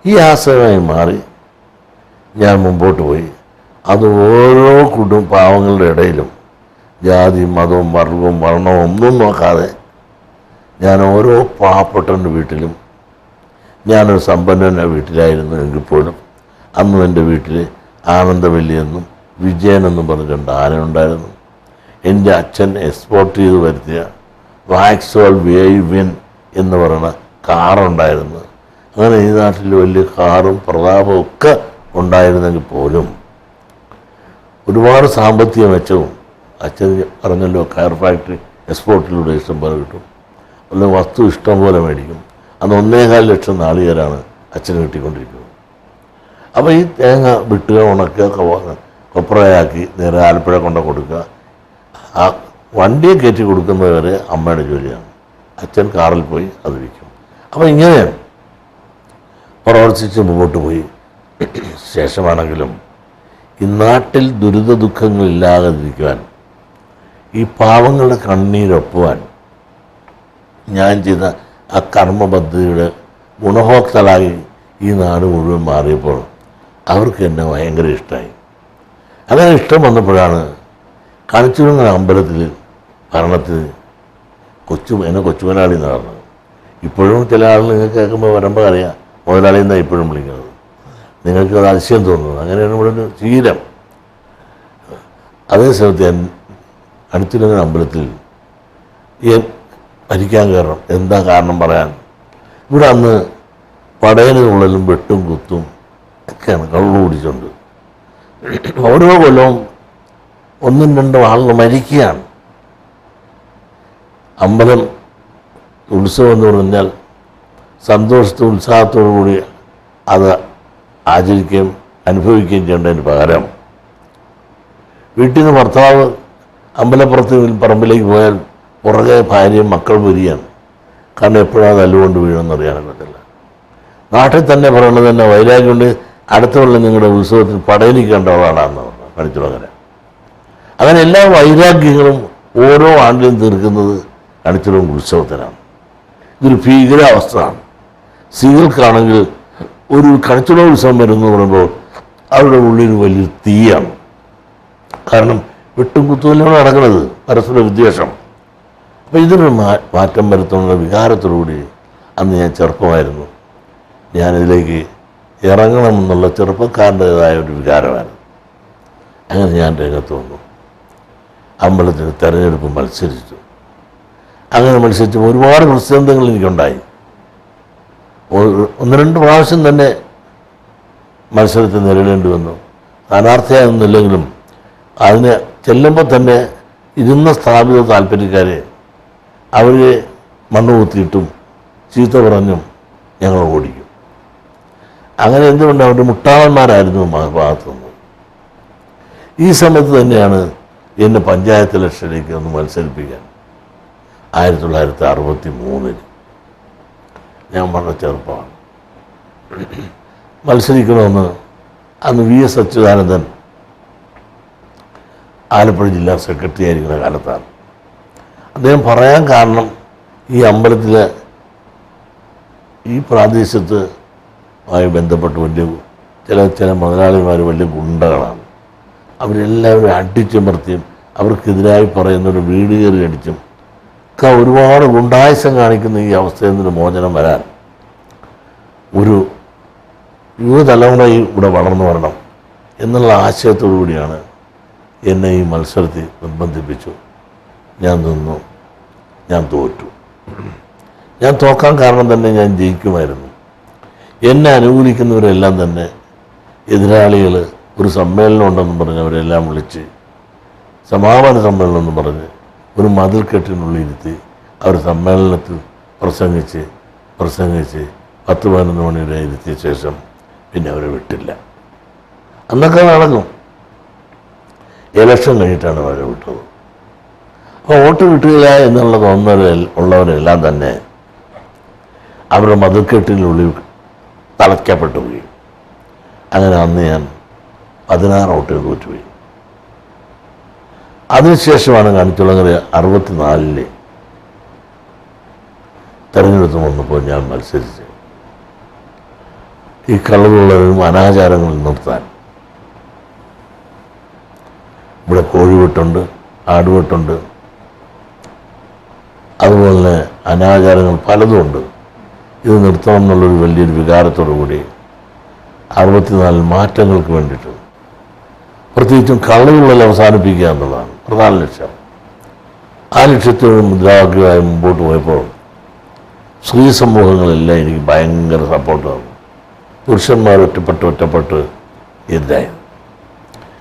ഈ ആശ്രമമായി മാറി ഞാൻ മുമ്പോട്ട് പോയി. അത് ഓരോ പാവങ്ങളുടെ ഇടയിലും ജാതി മതവും വർഗവും വർണ്ണവും ഒന്നും നോക്കാതെ ഞാൻ ഓരോ പാവപ്പെട്ടവൻ്റെ വീട്ടിലും, ഞാനൊരു സമ്പന്നൻ്റെ വീട്ടിലായിരുന്നു എങ്കിൽ പോലും അന്നും എൻ്റെ വീട്ടിൽ ആനന്ദവല്ലിയെന്നും വിജയനെന്നും പറഞ്ഞ 2 ആനയുണ്ടായിരുന്നു. എൻ്റെ അച്ഛൻ എക്സ്പോർട്ട് ചെയ്ത് വരുത്തിയ വാക്സോൾ വേവിൻ എന്ന് പറയുന്ന കാറുണ്ടായിരുന്നു. അങ്ങനെ ഈ നാട്ടിൽ വലിയ കാറും പ്രതാപവും ഒക്കെ ഉണ്ടായിരുന്നെങ്കിൽ പോലും ഒരുപാട് സാമ്പത്തിക മെച്ചവും അച്ഛൻ പറഞ്ഞല്ലോ കയർ ഫാക്ടറി എക്സ്പോർട്ടിലൂടെ ഇഷ്ടം പോലെ കിട്ടും, അല്ലെങ്കിൽ വസ്തു ഇഷ്ടം പോലെ മേടിക്കും. അന്ന് 1.25 ലക്ഷം നാളികേരാണ് അച്ഛന് കിട്ടിക്കൊണ്ടിരിക്കുന്നത്. അപ്പോൾ ഈ തേങ്ങ വിട്ടുക, ഉണക്കുക, കൊപ്രയാക്കി നേരെ ആലപ്പുഴ കൊണ്ട് കൊടുക്കുക, ആ വണ്ടിയെ കയറ്റി കൊടുക്കുന്നത് വരെ അമ്മയുടെ ജോലിയാണ്. അച്ഛൻ കാറിൽ പോയി അത് വിൽക്കും. അപ്പോൾ ഇങ്ങനെ പ്രവർത്തിച്ച് മുമ്പോട്ട് പോയി. ശേഷമാണെങ്കിലും ഈ നാട്ടിൽ ദുരിത ദുഃഖങ്ങളില്ലാതിരിക്കുവാൻ, ഈ പാവങ്ങളുടെ കണ്ണീരൊപ്പുവാൻ ഞാൻ ചെയ്ത ആ കർമ്മ പദ്ധതിയുടെ ഗുണഭോക്താക്കളായി ഈ നാട് മുഴുവൻ മാറിയപ്പോൾ അവർക്ക് എന്നെ ഭയങ്കര ഇഷ്ടമായി. അങ്ങനെ ഇഷ്ടം വന്നപ്പോഴാണ് കണിച്ചുരുങ്ങ അമ്പലത്തിൽ ഭരണത്തിന് എന്നെ കൊച്ചുമുതലാളി എന്ന് പറഞ്ഞത്. ഇപ്പോഴും ചില ആളുകൾ നിങ്ങൾക്ക് കേൾക്കുമ്പോൾ വരുമ്പോൾ അറിയാം മുതലാളി എന്നാണ് ഇപ്പോഴും വിളിക്കുന്നത്. നിങ്ങൾക്ക് അത് അതിശയം തോന്നുന്നത്. അങ്ങനെയാണ് ഇവിടെ ഒരു ശീലം. അതേ സമയത്ത് ഞാൻ കണിച്ചുരുങ്ങ അമ്പലത്തിൽ ഭരിക്കാൻ കയറണം. എന്താ കാരണം പറയാൻ? ഇവിടെ അന്ന് പടയനുള്ളിലും വെട്ടും കുത്തും ഒക്കെയാണ്, കള്ളു കുടിച്ചുണ്ട്. ഓരോ കൊല്ലവും ഒന്നും രണ്ടും ആളുകൾ മരിക്കുകയാണ്. അമ്പലം ഉത്സവം എന്ന് പറഞ്ഞാൽ സന്തോഷത്തോടും ഉത്സാഹത്തോടു കൂടി അത് ആചരിക്കുകയും അനുഭവിക്കുകയും ചെയ്യേണ്ടതിന് പകരം വീട്ടിൽ നിന്ന് ഭർത്താവ് അമ്പലപ്പുറത്ത് പറമ്പിലേക്ക് പോയാൽ പുറകെ ഭാര്യയും മക്കൾ വരികയാണ്. കാരണം എപ്പോഴാണ് തല്ലുകൊണ്ട് വീഴുമെന്ന് അറിയാനും പറ്റില്ല. നാട്ടിൽ തന്നെ പറയണത് തന്നെ വൈരാഗ്യം കൊണ്ട് അടുത്ത കൊല്ലം നിങ്ങളുടെ ഉത്സവത്തിന് പടയലിക്കേണ്ടവളാണെന്ന് കണിച്ചുളങ്ങര. അങ്ങനെ എല്ലാ വൈരാഗ്യങ്ങളും ഓരോ ആണ്ടിലും തീർക്കുന്നത് കണിച്ചുളം ഉത്സവത്തിനാണ്. ഇതൊരു ഭീകരാവസ്ഥയാണ്. സ്ത്രീകൾക്കാണെങ്കിൽ ഒരു കണിച്ചുളം ഉത്സവം വരുന്നു പറയുമ്പോൾ അവരുടെ ഉള്ളിൽ വലിയ തീയാണ്. കാരണം വെട്ടും കുത്തുമല്ലാണ് നടക്കുന്നത്, പരസ്പര വിദ്വേഷം. അപ്പോൾ ഇതൊരു മാറ്റം വരുത്തുന്ന വികാരത്തോടുകൂടി അന്ന് ഞാൻ ചെറുപ്പമായിരുന്നു. ഞാനിതിലേക്ക് ഇറങ്ങണമെന്നുള്ള ചെറുപ്പക്കാരൻ്റേതായ ഒരു വികാരമായിരുന്നു. അങ്ങനെ ഞാൻ രംഗത്ത് വന്നു. അമ്പലത്തിന് തെരഞ്ഞെടുപ്പ് മത്സരിച്ചു. അങ്ങനെ മത്സരിച്ച് ഒരുപാട് പ്രതിസന്ധികൾ എനിക്കുണ്ടായി. ഒന്ന് രണ്ട് പ്രാവശ്യം തന്നെ മത്സരത്തെ നേരിടേണ്ടി വന്നു. സ്ഥാനാർത്ഥിയായൊന്നുമില്ലെങ്കിലും അതിന് ചെല്ലുമ്പോൾ തന്നെ ഇരുന്ന സ്ഥാപിത താല്പര്യക്കാരെ അവർ മണ്ണ് കുത്തിയിട്ടും ചീത്ത പറഞ്ഞും ഞങ്ങൾ ഓടിക്കും. അങ്ങനെ എന്തുകൊണ്ട് അവർ മുട്ടാളന്മാരായിരുന്നു ഭാഗത്തു നിന്ന്. ഈ സമയത്ത് തന്നെയാണ് എന്നെ പഞ്ചായത്ത് ഇലക്ഷനിലേക്ക് ഒന്ന് മത്സരിപ്പിക്കാൻ 1963 ഞാൻ വളരെ ചെറുപ്പമാണ്. മത്സരിക്കണമെന്ന് അന്ന് VS അച്യുതാനന്ദൻ ആലപ്പുഴ ജില്ലാ സെക്രട്ടറി ആയിരിക്കുന്ന കാലത്താണ്. അദ്ദേഹം പറയാൻ കാരണം ഈ അമ്പലത്തിലെ ഈ പ്രാദേശികമായി ബന്ധപ്പെട്ട് വലിയ ചില മുതലാളിമാർ വലിയ ഗുണ്ടകളാണ്. അവരെല്ലാവരും അടിച്ചമർത്തിയും അവർക്കെതിരായി പറയുന്നൊരു വീട് കയറി അടിച്ചും ഒക്കെ ഒരുപാട് ഗുണ്ടായുസം കാണിക്കുന്ന ഈ അവസ്ഥയിൽ നിന്ന് മോചനം വരാൻ ഒരു യുവതലമുറ ഇവിടെ വളർന്നു വരണം എന്നുള്ള ആശയത്തോടു കൂടിയാണ് എന്നെ ഈ മത്സരത്തിൽ നിർബന്ധിപ്പിച്ചു. ഞാൻ നിന്നു. ഞാൻ തോറ്റു. ഞാൻ തോക്കാൻ കാരണം തന്നെ ഞാൻ ജയിക്കുമായിരുന്നു. എന്നെ അനുകൂലിക്കുന്നവരെല്ലാം തന്നെ എതിരാളികൾ ഒരു സമ്മേളനം ഉണ്ടെന്ന് പറഞ്ഞ് അവരെല്ലാം വിളിച്ച് സമാപന സമ്മേളനം എന്ന് പറഞ്ഞ് ഒരു മതിൽക്കെട്ടിനുള്ളിൽ ഇരുത്തി അവർ സമ്മേളനത്തിൽ പ്രസംഗിച്ച് 10-11 മണി വരെ ഇരുത്തിയ ശേഷം പിന്നെ അവരെ വിട്ടില്ല. അന്നൊക്കെ നടക്കും. ഇലക്ഷൻ കഴിഞ്ഞിട്ടാണ് അവരെ വിട്ടത്. അപ്പോൾ വോട്ട് കിട്ടുകയില്ല എന്നുള്ള തോന്നൽ ഉള്ളവരെല്ലാം തന്നെ അവരുടെ മതിൽക്കെട്ടിനുള്ളിൽ തളയ്ക്കപ്പെട്ടു പോയി. അങ്ങനെ അന്ന് ഞാൻ 16 വോട്ടിന് തോറ്റുപോയി. അതിനുശേഷമാണ് കണിച്ചുളങ്ങര 64 തെരഞ്ഞെടുത്ത് വന്നപ്പോൾ ഞാൻ മത്സരിച്ച് ഈ കളവുള്ളവരും അനാചാരങ്ങൾ നിർത്താൻ. ഇവിടെ കോഴിവെട്ടുണ്ട്, ആടുവെട്ടുണ്ട്, അതുപോലെ തന്നെ അനാചാരങ്ങൾ പലതുമുണ്ട്. ഇത് നിർത്തണം എന്നുള്ളൊരു വലിയൊരു വികാരത്തോടു കൂടി 64 മാറ്റങ്ങൾക്ക് വേണ്ടിയിട്ട് പ്രത്യേകിച്ചും കള്ളുകളിൽ അവസാനിപ്പിക്കുക എന്നുള്ളതാണ് പ്രധാന ലക്ഷ്യം. ആ ലക്ഷ്യത്തോട് മുദ്രാവാക്യമായി മുമ്പോട്ട് പോയപ്പോൾ സ്ത്രീ സമൂഹങ്ങളെല്ലാം എനിക്ക് ഭയങ്കര സപ്പോർട്ട് തന്നു. പുരുഷന്മാർ ഒറ്റപ്പെട്ട് എതിരായി.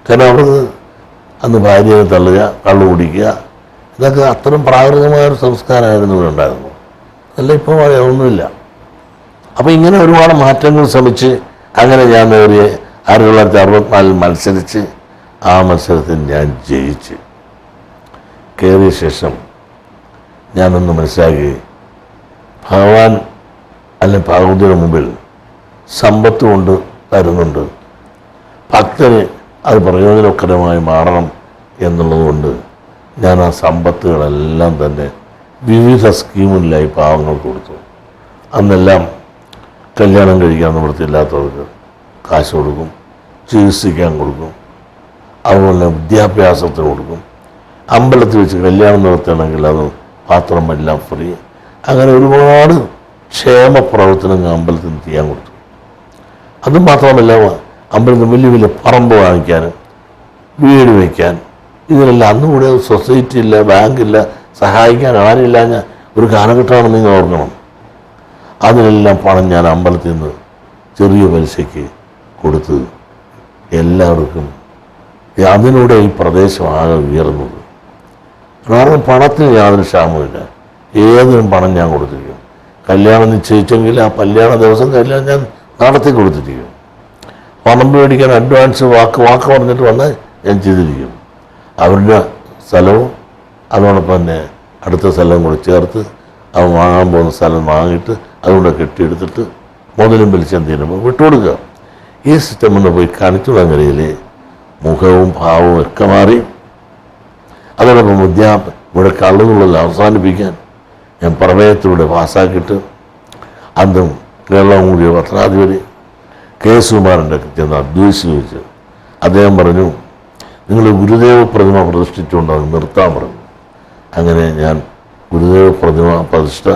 കാരണം അവർക്ക് അന്ന് ഭാര്യയെ തള്ളുക, കള്ളു കുടിക്കുക, ഇതൊക്കെ അത്തരം പ്രാകൃതമായൊരു സംസ്കാരമായിരുന്നു ഇവിടെ ഉണ്ടായിരുന്നു. അതല്ല ഇപ്പോൾ ഒന്നുമില്ല. അപ്പോൾ ഇങ്ങനെ ഒരുപാട് മാറ്റങ്ങൾ ശ്രമിച്ച് അങ്ങനെ ഞാൻ നേടിയ 1964 മത്സരിച്ച് ആ മത്സരത്തിൽ ഞാൻ ജയിച്ച് കയറിയ ശേഷം ഞാനൊന്ന് മനസ്സിലാക്കി, ഭഗവാൻ അല്ലെങ്കിൽ ഭഗവതിയുടെ മുമ്പിൽ സമ്പത്ത് കൊണ്ട് തരുന്നുണ്ട്, ഭക്തന് അത് പ്രയോജനകരമായി മാറണം എന്നുള്ളതുകൊണ്ട് ഞാൻ ആ സമ്പത്തുകളെല്ലാം തന്നെ വിവിധ സ്കീമുകളിലായി പാവങ്ങൾക്ക് കൊടുത്തു. അന്നെല്ലാം കല്യാണം കഴിക്കാൻ നിവൃത്തിയില്ലാത്തവർക്ക് കാശ് കൊടുക്കും, ചികിത്സിക്കാൻ കൊടുക്കും, അതുപോലെ വിദ്യാഭ്യാസത്തിന് കൊടുക്കും, അമ്പലത്തിൽ വെച്ച് കല്യാണം നടത്തുകയാണെങ്കിൽ അത് പാത്രമെല്ലാം ഫ്രീ. അങ്ങനെ ഒരുപാട് ക്ഷേമ പ്രവർത്തനങ്ങൾ അമ്പലത്തിന് ചെയ്യാൻ കൊടുത്തു. അതും മാത്രമല്ല അമ്പലത്തിന് വലിയ വലിയ പറമ്പ് വാങ്ങിക്കാൻ, വീട് വയ്ക്കാൻ, ഇതിനെല്ലാം അന്നും കൂടെ സൊസൈറ്റി ഇല്ല, ബാങ്കില്ല, സഹായിക്കാൻ ആരില്ലാഞ്ഞ ഒരു കാലഘട്ടമാണെന്ന് നിങ്ങൾ ഓർക്കണം. അതിനെല്ലാം പണം ഞാൻ അമ്പലത്തിൽ നിന്ന് ചെറിയ പലിശയ്ക്ക് കൊടുത്ത് എല്ലാവർക്കും അതിലൂടെ ഈ പ്രദേശം ആകെ ഉയർന്നത്. കാരണം പണത്തിന് യാതൊരു ക്ഷാമമില്ല. ഏതിനും പണം ഞാൻ കൊടുത്തിരിക്കും. കല്യാണം നിശ്ചയിച്ചെങ്കിൽ ആ കല്യാണ ദിവസം കല്യാണം ഞാൻ നടത്തി കൊടുത്തിരിക്കും. പണം മേടിക്കാൻ അഡ്വാൻസ് വാക്ക് പറഞ്ഞിട്ട് വന്നാൽ ഞാൻ ചെയ്തിരിക്കും. അവരുടെ സ്ഥലവും അതോടൊപ്പം തന്നെ അടുത്ത സ്ഥലവും കൂടെ ചേർത്ത് അവൻ വാങ്ങാൻ പോകുന്ന സ്ഥലം വാങ്ങിയിട്ട് അതുകൊണ്ട് കെട്ടിയെടുത്തിട്ട് മുതലും വലിച്ചും തീരുമ്പോൾ വിട്ടുകൊടുക്കുക. ഈ സിസ്റ്റം ഒന്ന് പോയി കാണിച്ചുടങ്ങരയിൽ മുഖവും ഭാവവും ഒക്കെ മാറി. അതോടൊപ്പം ഇവിടെ കള്ളുകളിൽ അവസാനിപ്പിക്കാൻ ഞാൻ പ്രമേയത്തിലൂടെ പാസ്സാക്കിയിട്ട് അന്നും കേരളം കൂടിയ പത്രാധിപതി കെ.സുകുമാരൻ്റെ ചെന്ന് അദ്വൈസിച്ചു. അദ്ദേഹം പറഞ്ഞു, നിങ്ങൾ ഗുരുദേവ പ്രതിമ പ്രതിഷ്ഠിച്ചുകൊണ്ട് അത് നിർത്താൻ പറഞ്ഞു. അങ്ങനെ ഞാൻ ഗുരുദേവ പ്രതിമ പ്രതിഷ്ഠ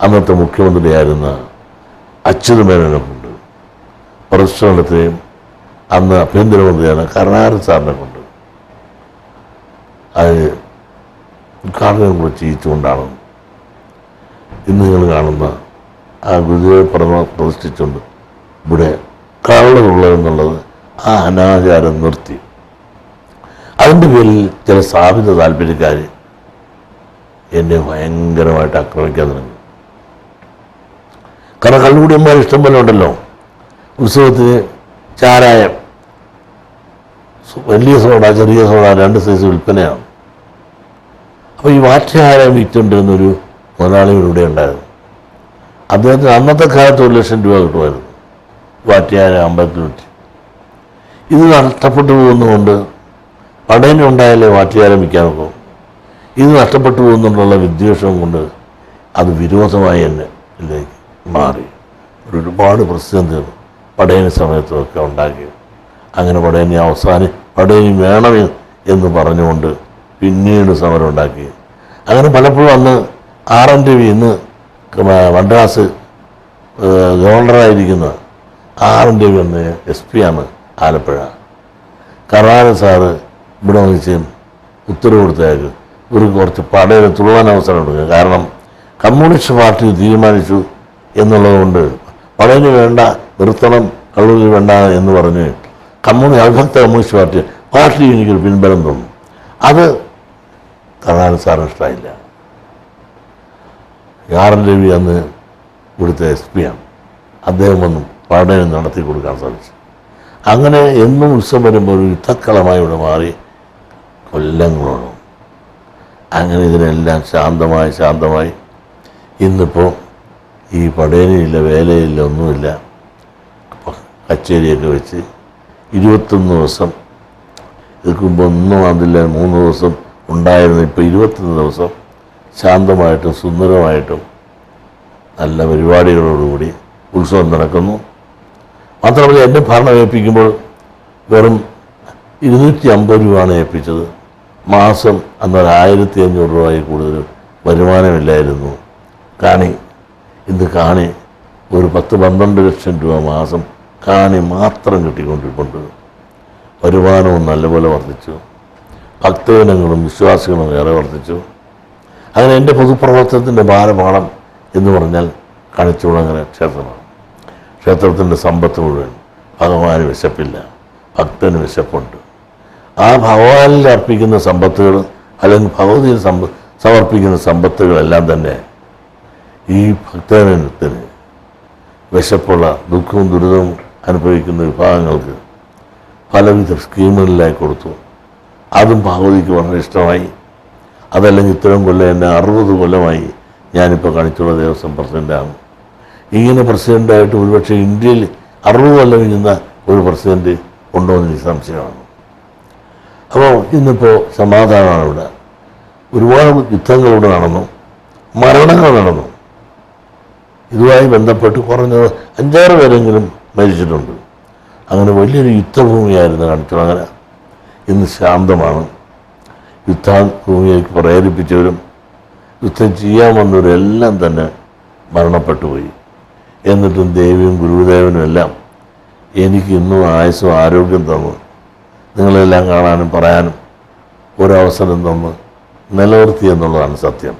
അന്നത്തെ മുഖ്യമന്ത്രിയായിരുന്ന അച്യുതമേനോനെ കൊണ്ട് പ്രതിഷ്ഠ നടത്തുകയും അന്ന് ആഭ്യന്തരമന്ത്രിയാണ് കരുണാകരൻ സാറിനെ കൊണ്ട് അത് ഉദ്ഘാടനം കൂടെ ചെയ്യിച്ചുകൊണ്ടാണ് ഇന്ന് നിങ്ങൾ കാണുന്ന ആ ഗുരുദേവ പ്രതിമ പ്രതിഷ്ഠിച്ചുകൊണ്ട് ഇവിടെ കള്ളുള്ളതെന്നുള്ളത് ആ അനാചാരം നിർത്തി. അതിൻ്റെ പേരിൽ ചില സ്ഥാപിത താല്പര്യക്കാർ എന്നെ ഭയങ്കരമായിട്ട് ആക്രമിക്കാൻ തുടങ്ങി. കാരണം കള്ളുകൂടിയന്മാർ ഇഷ്ടം പോലെ ഉണ്ടല്ലോ. ഉത്സവത്തിന് ചാരായം, വലിയ സോഡ, ചെറിയ സോഡ, 2 സൈസ് വിൽപ്പനയാണ്. അപ്പോൾ ഈ വാറ്റുചാരായം വിറ്റുകൊണ്ടിരുന്നൊരു മുതലാളി ഇവിടെ ഉണ്ടായിരുന്നു. അദ്ദേഹത്തിന് അന്നത്തെ കാലത്ത് 1 ലക്ഷം രൂപ കിട്ടുമായിരുന്നു വാറ്റുചാരായം അമ്പലത്തിൽ വിറ്റ്. ഇത് നഷ്ടപ്പെട്ടു പോകുന്നതുകൊണ്ട് പടയനുണ്ടായാലേ വാറ്റുചാരായം വിൽക്കാനൊക്കെ. ഇത് നഷ്ടപ്പെട്ടു പോകുന്നുണ്ടുള്ള വിദ്വേഷം കൊണ്ട് അത് വിരോധമായി എന്നെ ഇതിലേക്ക് മാറി. ഒരുപാട് പ്രതിസന്ധികൾ പടയണി സമയത്തൊക്കെ ഉണ്ടാക്കി. അങ്ങനെ പടയണി വേണം എന്ന് പറഞ്ഞുകൊണ്ട് പിന്നീട് സമരം ഉണ്ടാക്കി. അങ്ങനെ പലപ്പോഴും അന്ന് R.N. രവി ഇന്ന് മദ്രാസ് ഗവർണറായിരിക്കുന്ന R.N. രവി അന്ന് SP ആണ് ആലപ്പുഴ. കരുണാകരൻ സാറ് ഇവിടെ വഹിച്ച് ഉത്തരവ് കൊടുത്തയാൾക്ക് ഇവർക്ക് കുറച്ച് പടയിൽ തുള്ളാൻ അവസരം കൊടുക്കുക. കാരണം കമ്മ്യൂണിസ്റ്റ് പാർട്ടി തീരുമാനിച്ചു എന്നുള്ളതുകൊണ്ട് പടയന് വേണ്ട, നിർത്തണം, കള്ളൂരിൽ വേണ്ട എന്ന് പറഞ്ഞ് അവിഭക്ത കമ്മ്യൂണിസ്റ്റ് പാർട്ടി എനിക്കൊരു പിൻബലം തോന്നും. അത് കരുണാകരൻ സാറിന് ഇഷ്ടമായില്ല. R.N. രവി അന്ന് ഇവിടുത്തെ SP ആണ്. അദ്ദേഹം വന്നു പടയന് നടത്തി കൊടുക്കാൻ സാധിച്ചു. അങ്ങനെ എന്നും ഉത്സവം വരുമ്പോൾ ഒരു യുദ്ധക്കളമായി ഇവിടെ മാറി കൊല്ലങ്ങളോളം. അങ്ങനെ ഇതിനെല്ലാം ശാന്തമായി ഇന്നിപ്പോൾ ഈ പടയനിയില്ല, വേലയില്ല, ഒന്നുമില്ല. കച്ചേരിയൊക്കെ വെച്ച് 21 ദിവസം, ഇതിന് മുമ്പ് ഒന്നും അതില്ല, 3 ദിവസം ഉണ്ടായിരുന്നു. ഇപ്പോൾ 21 ദിവസം ശാന്തമായിട്ടും സുന്ദരമായിട്ടും നല്ല പരിപാടികളോടുകൂടി ഉത്സവം നടക്കുന്നു. മാത്രമല്ല എന്നെ ഭരണം ഏൽപ്പിക്കുമ്പോൾ വെറും 250 രൂപയാണ് ഏൽപ്പിച്ചത്. മാസം അന്നൊരു 1500 രൂപയിൽ കൂടുതൽ വരുമാനമില്ലായിരുന്നു. ഇന്ന് കാണി ഒരു 10-12 ലക്ഷം രൂപ മാസം കാണി മാത്രം കിട്ടിക്കൊണ്ടിരിപ്പുണ്ട്. വരുമാനവും നല്ലപോലെ വർദ്ധിച്ചു. ഭക്തജനങ്ങളും വിശ്വാസികളും ഏറെ വർദ്ധിച്ചു. അങ്ങനെ എൻ്റെ പൊതുപ്രവർത്തനത്തിൻ്റെ ഭാരപാഠം എന്ന് പറഞ്ഞാൽ കണിച്ചുകുളങ്ങര ക്ഷേത്രമാണ്. ക്ഷേത്രത്തിൻ്റെ സമ്പത്ത് മുഴുവൻ ഭഗവാന് വിശപ്പില്ല, ഭക്തന് വിശപ്പുണ്ട്. ആ ഭഗവാനിൽ അർപ്പിക്കുന്ന സമ്പത്തുകൾ അല്ലെങ്കിൽ ഭഗവതിയിൽ സമർപ്പിക്കുന്ന സമ്പത്തുകളെല്ലാം തന്നെ ഈ ഭക്തജനത്തിന് വിശപ്പുള്ള ദുഃഖവും ദുരിതവും അനുഭവിക്കുന്ന വിഭാഗങ്ങൾക്ക് പലവിധ സ്കീമുകളിലായി കൊടുത്തു. അതും ഭഗവതിക്ക് വളരെ ഇഷ്ടമായി. അതല്ലെങ്കിൽ ഇത്തരം കൊല്ലം എന്നെ 60 കൊല്ലമായി ഞാനിപ്പോൾ കണിച്ചുള്ള ദേവസ്വം പ്രസിഡൻ്റാണ്. ഇങ്ങനെ പ്രസിഡൻ്റായിട്ട് ഒരുപക്ഷെ ഇന്ത്യയിൽ 60 കൊല്ലം ഇരുന്ന ഒരു പ്രസിഡൻറ്റ് ഉണ്ടോ എന്ന് എനിക്ക് സംശയമാണ്. അപ്പോൾ ഇന്നിപ്പോൾ സമാധാനമാണ് ഇവിടെ. ഒരുപാട് യുദ്ധങ്ങളിവിടെ നടന്നു, മരണങ്ങൾ നടന്നു. ഇതുമായി ബന്ധപ്പെട്ട് കുറഞ്ഞത് 5-6 പേരെങ്കിലും മരിച്ചിട്ടുണ്ട്. അങ്ങനെ വലിയൊരു യുദ്ധഭൂമിയായിരുന്നു കണിച്ചുകുളങ്ങര. ഇന്ന് ശാന്തമാണ്. യുദ്ധഭൂമിയിലേക്ക് പ്രേരിപ്പിച്ചവരും യുദ്ധം ചെയ്യാൻ വന്നവരും എല്ലാം തന്നെ മരണപ്പെട്ടു പോയി. എന്നിട്ടും ദേവിയും ഗുരുദേവനും എല്ലാം എനിക്ക് ഇന്നും ആയുസ്സും ആരോഗ്യം തന്നു നിങ്ങളെല്ലാം കാണാനും പറയാനും ഒരവസരം തന്ന് നിലനിർത്തി എന്നുള്ളതാണ് സത്യം.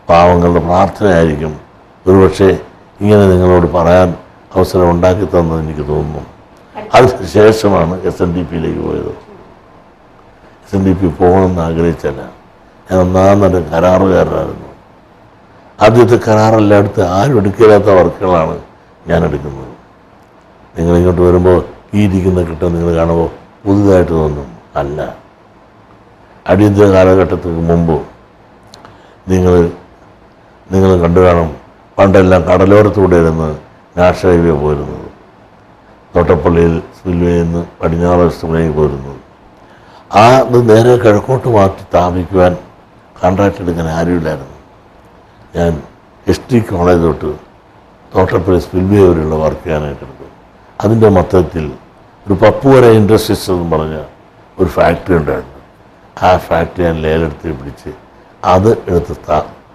പാവങ്ങളുടെ പ്രാർത്ഥനയായിരിക്കും ഒരുപക്ഷെ ഇങ്ങനെ നിങ്ങളോട് പറയാൻ അവസരം ഉണ്ടാക്കി തന്നത് എനിക്ക് തോന്നുന്നു. അതിന് ശേഷമാണ് SNDP പോയത്. SNDP പോകണമെന്ന് ആഗ്രഹിച്ചല്ല. ഞാൻ ഒന്നാമത് കരാറുകാരനായിരുന്നു. ആദ്യത്തെ കരാറെല്ലാം എടുത്ത് ആരും എടുക്കില്ലാത്ത വർക്കുകളാണ് ഞാൻ എടുക്കുന്നത്. നിങ്ങളിങ്ങോട്ട് വരുമ്പോൾ ഈ ഇരിക്കുന്ന കിട്ടും നിങ്ങൾ കാണുമ്പോൾ പുതുതായിട്ട് തോന്നും. അല്ല, അടിയന്തര കാലഘട്ടത്തിന് മുമ്പ് നിങ്ങൾ കണ്ടു കാണും. പണ്ടെല്ലാം കടലോരത്തൂടെ ഇരുന്ന് നാഷണൽ ഹൈവേ പോരുന്നത്, തോട്ടപ്പള്ളിയിൽ സ്പിൽവേയിൽ നിന്ന് പടിഞ്ഞാറ് വെസ്റ്റിലേക്ക് പോരുന്നത്. അത് നേരെ കിഴക്കോട്ട് മാറ്റി സ്ഥാപിക്കുവാൻ കോൺട്രാക്ട് എടുക്കാൻ ആരുമില്ലായിരുന്നു. ഞാൻ ST കോളേജ് തൊട്ട് തോട്ടപ്പള്ളി സ്പിൽവേ വരെയുള്ള വർക്ക് ചെയ്യാനായിട്ട് എടുത്തു. അതിൻ്റെ മൊത്തത്തിൽ ഒരു പപ്പുവര ഇൻഡസ്ട്രീസ് എന്ന് പറഞ്ഞ ഒരു ഫാക്ടറി ഉണ്ടായിരുന്നു. ആ ഫാക്ടറി ഞാൻ ലേലെടുത്ത് പിടിച്ച് അത് എടുത്ത്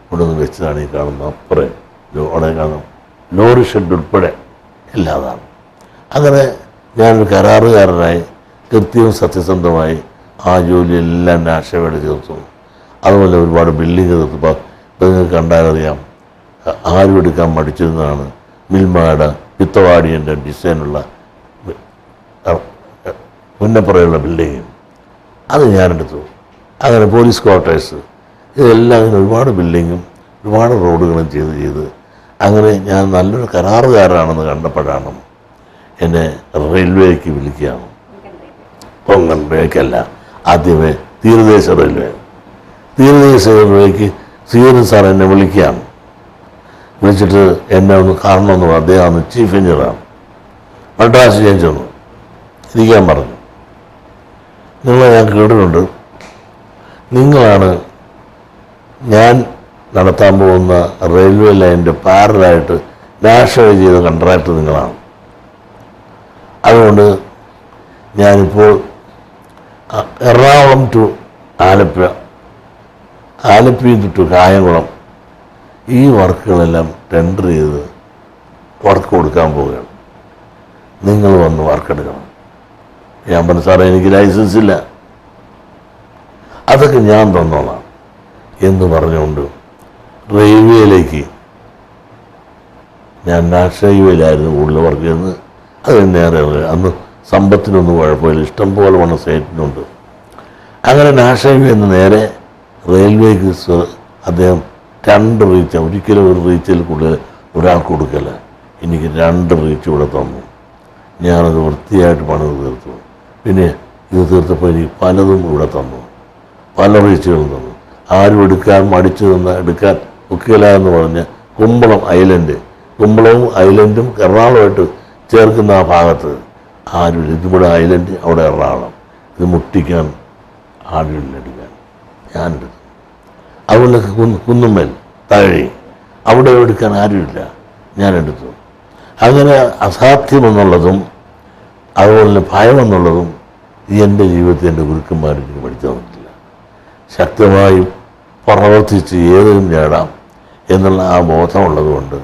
കൊണ്ടുവന്ന് വെച്ചതാണ് ഈ കാണുന്ന അപ്പുറം അവിടെ കാണും ലോറി ഷെഡ് ഉൾപ്പെടെ എല്ലാതാണ്. അങ്ങനെ ഞാനൊരു കരാറുകാരനായി കൃത്യവും സത്യസന്ധമായി ആ ജോലിയെല്ലാം നാഷവേഡ് ചേർത്തു. അതുപോലെ ഒരുപാട് ബിൽഡിങ് തീർത്തപ്പോൾ ഇപ്പോൾ നിങ്ങൾക്ക് കണ്ടാലറിയാം ആരും എടുക്കാൻ മടിച്ചിരുന്നതാണ് മിൽമയുടെ പിത്തവാടിയൻ്റെ ഡിസൈനുള്ള മുന്നപ്പുറയുള്ള ബിൽഡിങ്. അത് ഞാനെടുത്തു. അങ്ങനെ പോലീസ് ക്വാർട്ടേഴ്സ് ഇതെല്ലാം അങ്ങനെ ഒരുപാട് ബിൽഡിങ്ങും ഒരുപാട് റോഡുകളും ചെയ്ത് അങ്ങനെ ഞാൻ നല്ലൊരു കരാറുകാരാണെന്ന് കണ്ടപ്പോഴാണ് എന്നെ റെയിൽവേക്ക് വിളിക്കുകയാണ്. കൊങ്കൺ റെയിൽവേക്കല്ല, ആദ്യമേ തീരദേശ റെയിൽവേക്ക് സീനിയർ സാർ എന്നെ വിളിക്കുകയാണ്. വിളിച്ചിട്ട് എന്നെ ഒന്ന് കാണണമെന്ന് പറഞ്ഞു. അദ്ദേഹം ചീഫ് എഞ്ചിനീയറാണ്. മദ്രാസ് ഞാൻ ചെന്നു ഇരിക്കാൻ പറഞ്ഞു. നിങ്ങളെ ഞാൻ കേട്ടിട്ടുണ്ട്, നിങ്ങളാണ് ഞാൻ നടത്താൻ പോകുന്ന റെയിൽവേ ലൈനിൻ്റെ പാരലായിട്ട് നാഷണൽ ചെയ്ത കോൺട്രാക്ട് നിങ്ങളാണ്. അതുകൊണ്ട് ഞാനിപ്പോൾ എറണാകുളം ടു ആലപ്പി ടു കായംകുളം ഈ വർക്കുകളെല്ലാം ടെൻഡർ ചെയ്ത് വർക്ക് കൊടുക്കാൻ പോവുകയാണ്. നിങ്ങൾ വന്ന് വർക്ക് എടുക്കണം. ഞാൻ പറഞ്ഞു, സാറേ എനിക്ക് ലൈസൻസ് ഇല്ല, അതൊക്കെ ഞാൻ തന്നോളാം എന്ന് പറഞ്ഞുകൊണ്ട് റെയിൽവേയിലേക്ക് ഞാൻ നാഷണൽ ഹൈവേയിലായിരുന്നു കൂടുതൽ വർക്ക് ചെയ്യുന്നത്. അത് നേരെ അന്ന് സമ്പത്തിനൊന്നും കുഴപ്പമില്ല, ഇഷ്ടം പോലെ വന്ന സൈറ്റിനുണ്ട്. അങ്ങനെ നാഷണൽ ഹൈവേ എന്ന് നേരെ റെയിൽവേക്ക് അദ്ദേഹം 2 റീച്ച്, ഒരിക്കലും ഒരു റീച്ചിൽ കൂടുതൽ ഒരാൾക്ക് കൊടുക്കല, എനിക്ക് 2 റീച്ച് ഇവിടെ തന്നു. ഞാനത് വൃത്തിയായിട്ട് പണിത് തീർത്തു. പിന്നെ ഇത് തീർത്തപ്പോൾ എനിക്ക് പലതും ഇവിടെ തന്നു, പല റീച്ചുകളും തന്നു. ആരും എടുക്കാൻ മടിച്ചു നിന്ന് എടുക്കാൻ ഒക്കില്ല എന്ന് പറഞ്ഞ് കുമ്പളം ഐലൻഡ്, കുമ്പളവും ഐലൻഡും എറണാകുളമായിട്ട് ചേർക്കുന്ന ആ ഭാഗത്ത് ആരുമില്ല. ഇതിവിടെ ഐലൻഡ്, അവിടെ എറണാകുളം. ഇത് മുട്ടിക്കാൻ ആരുമില്ല എടുക്കാൻ. ഞാനെടുത്തു. അതുപോലെ കുന്നുമ്മൽ താഴെ അവിടെ എടുക്കാൻ ആരുമില്ല, ഞാനെടുത്തു. അങ്ങനെ അസാധ്യമെന്നുള്ളതും അതുപോലെ ഭയമെന്നുള്ളതും എൻ്റെ ജീവിതത്തിൽ എൻ്റെ ഗുരുക്കന്മാർ എനിക്ക് പഠിച്ചു തന്നിട്ടില്ല. ശക്തമായും പ്രവർത്തിച്ച് ഏതിനും നേടാം എന്നുള്ള ആ ബോധമുള്ളതുകൊണ്ട്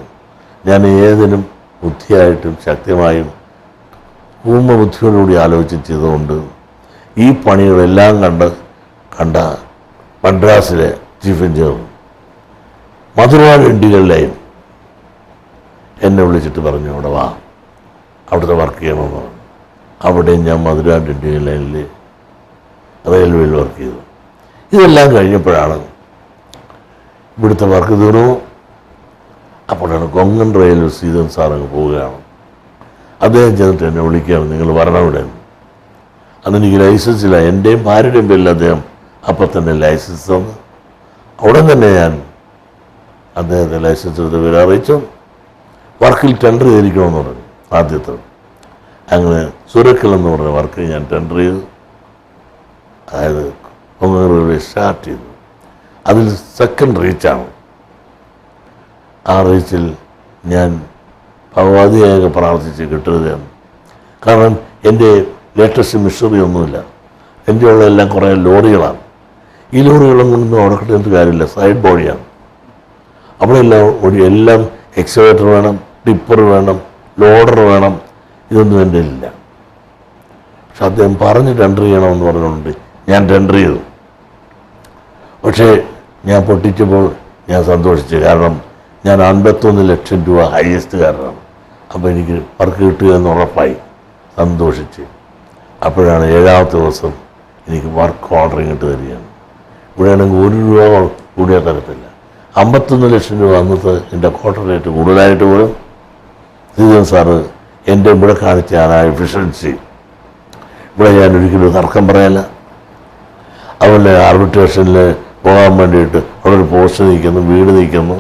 ഞാൻ ഏതിനും ബുദ്ധിയായിട്ടും ശക്തമായും പൂർണ്ണബുദ്ധിയോടുകൂടി ആലോചിച്ച് ചെയ്തുകൊണ്ട് ഈ പണികളെല്ലാം കണ്ട മദ്രാസിലെ ചീഫ് എഞ്ചിനീയർ മധുരവാട് ഇൻഡിഗൽ ലൈൻ എന്നെ വിളിച്ചിട്ട് പറഞ്ഞു, അവിടെ വാ, അവിടുത്തെ വർക്ക് ചെയ്യണമെന്ന് പറഞ്ഞു. അവിടെ ഞാൻ മധുരവാട് ഇൻഡിഗൽ ലൈനിൽ റെയിൽവേയിൽ വർക്ക് ചെയ്തു. ഇതെല്ലാം കഴിഞ്ഞപ്പോഴാണ് ഇവിടുത്തെ വർക്ക് തീർന്നു. അപ്പോഴാണ് കൊങ്കൺ റെയിൽവേ സീതൻ സാറങ്ങ് പോവുകയാണ്. അദ്ദേഹം ചെന്നിട്ട് എന്നെ വിളിക്കുകയാണ്, നിങ്ങൾ വരണം ഇവിടെ. അന്ന് എനിക്ക് ലൈസൻസ് ഇല്ല, എൻ്റെയും ഭാര്യയുടെയും പേരിൽ അദ്ദേഹം അപ്പം തന്നെ ലൈസൻസ് തന്നു. അവിടെ തന്നെ ഞാൻ അദ്ദേഹത്തെ ലൈസൻസ് എടുത്ത് പേര് അറിയിച്ചു. വർക്കിൽ ടെൻഡർ ചെയ്തിരിക്കണമെന്ന് പറഞ്ഞു ആദ്യത്തെ. അങ്ങനെ സുരക്കൽ എന്ന് പറഞ്ഞ വർക്ക് ഞാൻ ടെൻഡർ ചെയ്തു. അതായത് കൊങ്കൺ റെയിൽവേ സ്റ്റാർട്ട് ചെയ്തു. അതിൽ സെക്കൻഡ് റീച്ചാണ്. ആ റീച്ചിൽ ഞാൻ ഭഗവതിയായൊക്കെ പ്രാർത്ഥിച്ച് കിട്ടരുതെന്ന്. കാരണം എൻ്റെ ലേറ്റസ്റ്റ് മിഷനറി ഒന്നുമില്ല, എൻ്റെ ഉള്ളതെല്ലാം കുറേ ലോറികളാണ്. ഈ ലോറികളും കൊണ്ടൊന്നും അവിടെ കിട്ടുന്ന കാര്യമില്ല, സൈഡ് ബോഡിയാണ്. അവിടെ എല്ലാം എക്സ്കവേറ്റർ വേണം, ടിപ്പർ വേണം, ലോഡർ വേണം, ഇതൊന്നും എൻ്റെ ഇല്ല. പക്ഷെ അദ്ദേഹം പറഞ്ഞ് ടെൻഡർ ചെയ്യണമെന്ന് പറഞ്ഞുകൊണ്ട് ഞാൻ ടെൻഡർ ചെയ്തു. പക്ഷേ ഞാൻ പൊട്ടിച്ചപ്പോൾ ഞാൻ സന്തോഷിച്ചു. കാരണം ഞാൻ 51 ലക്ഷം രൂപ ഹയസ്റ്റുകാരനാണ്. അപ്പോൾ എനിക്ക് വർക്ക് കിട്ടുക എന്ന് ഉറപ്പായി. സന്തോഷിച്ച് അപ്പോഴാണ് 7ാമത്തെ ദിവസം എനിക്ക് വർക്ക് ഓർഡർ ഇങ്ങോട്ട് തരികയാണ്. ഇവിടെയാണെങ്കിൽ 1 രൂപ കൂടിയ തരത്തില്ല. 51 ലക്ഷം രൂപ അന്നത്തെ എൻ്റെ ക്വാർട്ടർ റേറ്റ് കൂടുതലായിട്ട് പോലും ശ്രീധരൻ സാറ് എൻ്റെ ഇവിടെ കാണിച്ച ആ എഫിഷ്യൻസി, ഇവിടെ ഞാൻ ഒരിക്കലും തർക്കം പറയല്ല. അതുപോലെ ആർബിട്രേഷനിൽ പോകാൻ വേണ്ടിയിട്ട് അവിടെ ഒരു പോസ്റ്റ് നീക്കുന്നു, വീട് നീക്കുന്നു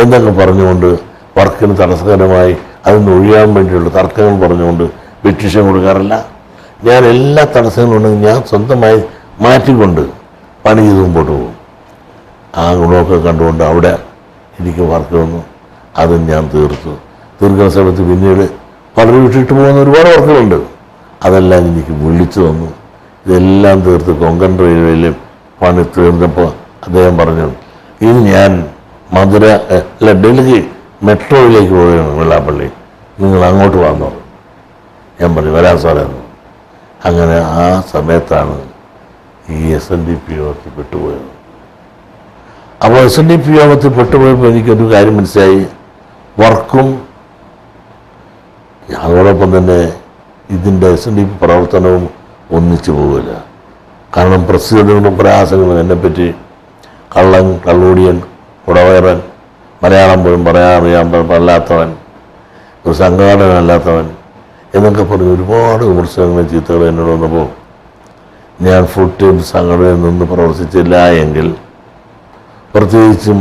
എന്നൊക്കെ പറഞ്ഞുകൊണ്ട് വർക്കിന് തടസ്സകരമായി അതിന് ഒഴിയാൻ വേണ്ടിയുള്ള തർക്കങ്ങൾ പറഞ്ഞുകൊണ്ട് പെറ്റീഷൻ കൊടുക്കാറില്ല. ഞാൻ എല്ലാ തടസ്സങ്ങളുണ്ടെങ്കിൽ ഞാൻ സ്വന്തമായി മാറ്റിക്കൊണ്ട് പണി ചെയ്ത് മുമ്പോട്ട് പോകും. ആ ഗുണമൊക്കെ കണ്ടുകൊണ്ട് അവിടെ എനിക്ക് വർക്ക് വന്നു. അതും ഞാൻ തീർക്കുന്ന സമയത്ത് പിന്നീട് പലരും വിട്ടിട്ട് പോകുന്ന ഒരുപാട് വർക്കുകളുണ്ട്. അതെല്ലാം എനിക്ക് വിളിച്ചു തന്നു. ഇതെല്ലാം തീർത്ത് കൊങ്കൺ റെയിൽവേയിലും പണി തീർന്നപ്പോൾ അദ്ദേഹം പറഞ്ഞു, ഇനി ഞാൻ ഡൽഹി മെട്രോയിലേക്ക് പോവുകയാണ് വെള്ളാപ്പള്ളി, നിങ്ങൾ അങ്ങോട്ട് വന്നോ. ഞാൻ പറഞ്ഞു വരാൻ സാറേ. അങ്ങനെ ആ സമയത്താണ് ഈ SNDP യോഗത്തിൽ പെട്ടുപോയത്. അപ്പോൾ SNDP യോഗത്തിൽ പെട്ടുപോയപ്പോൾ എനിക്കൊരു കാര്യം മനസ്സിലായി, വർക്കും അതോടൊപ്പം തന്നെ ഇതിൻ്റെ SNDP പ്രവർത്തനവും ഒന്നിച്ചു പോകില്ല. കാരണം പ്രസിദ്ധങ്ങളും പ്രയാസങ്ങളും എന്നെപ്പറ്റി കള്ളൻ, കള്ളൂടിയൻ, കുടവയറൻ, മലയാളം പോലും പറയാൻ അറിയാൻ പാടില്ലാത്തവൻ, ഒരു സംഘാടനമല്ലാത്തവൻ എന്നൊക്കെ പറഞ്ഞ് ഒരുപാട് വിമർശനങ്ങളും ചീത്തകളും എന്നോട് വന്നപ്പോൾ ഞാൻ ഫുൾ ടൈം സംഘടനയിൽ നിന്ന് പ്രവർത്തിച്ചില്ല എങ്കിൽ പ്രത്യേകിച്ചും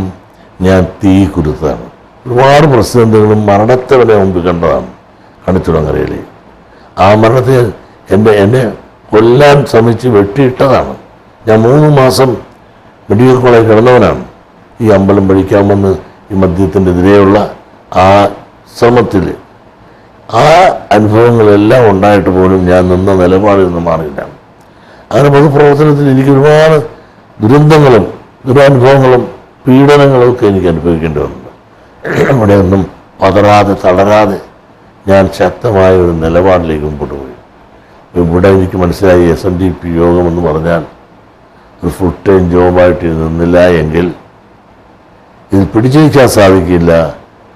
ഞാൻ തീ കുരുത്താണ്. ഒരുപാട് പ്രസിദ്ധങ്ങളും മരണത്തെ വരെ മുമ്പ് കണ്ടതാണ് കണിച്ചുടങ്ങരയിൽ. ആ മരണത്തെ എന്നെ കൊല്ലാൻ ശ്രമിച്ച് വെട്ടിയിട്ടതാണ്. ഞാൻ 3 മാസം മെഡിക്കൽ കോളേജിൽ കിടന്നവനാണ്. ഈ അമ്പലം പഠിക്കാമെന്ന് ഈ മദ്യത്തിനെതിരെയുള്ള ആ ശ്രമത്തിൽ ആ അനുഭവങ്ങളെല്ലാം ഉണ്ടായിട്ട് പോലും ഞാൻ നിന്ന നിലപാടിൽ നിന്ന് മാറിയില്ല. അങ്ങനെ പൊതുപ്രവർത്തനത്തിൽ എനിക്ക് ഒരുപാട് ദുരന്തങ്ങളും ദുരനുഭവങ്ങളും പീഡനങ്ങളും ഒക്കെ എനിക്ക് അനുഭവിക്കേണ്ടി വന്നു. ഇവിടെയൊന്നും പതറാതെ തളരാതെ ഞാൻ ശക്തമായ ഒരു നിലപാടിലേക്ക് മുമ്പോട്ട് പോയി. ഇവിടെ എനിക്ക് മനസ്സിലായി SNDP യോഗമെന്ന് പറഞ്ഞാൽ ഒരു ഫുൾ ടൈം ജോബായിട്ട് നിന്നില്ല എങ്കിൽ ഇത് പിടിച്ചു വയ്ക്കാൻ സാധിക്കില്ല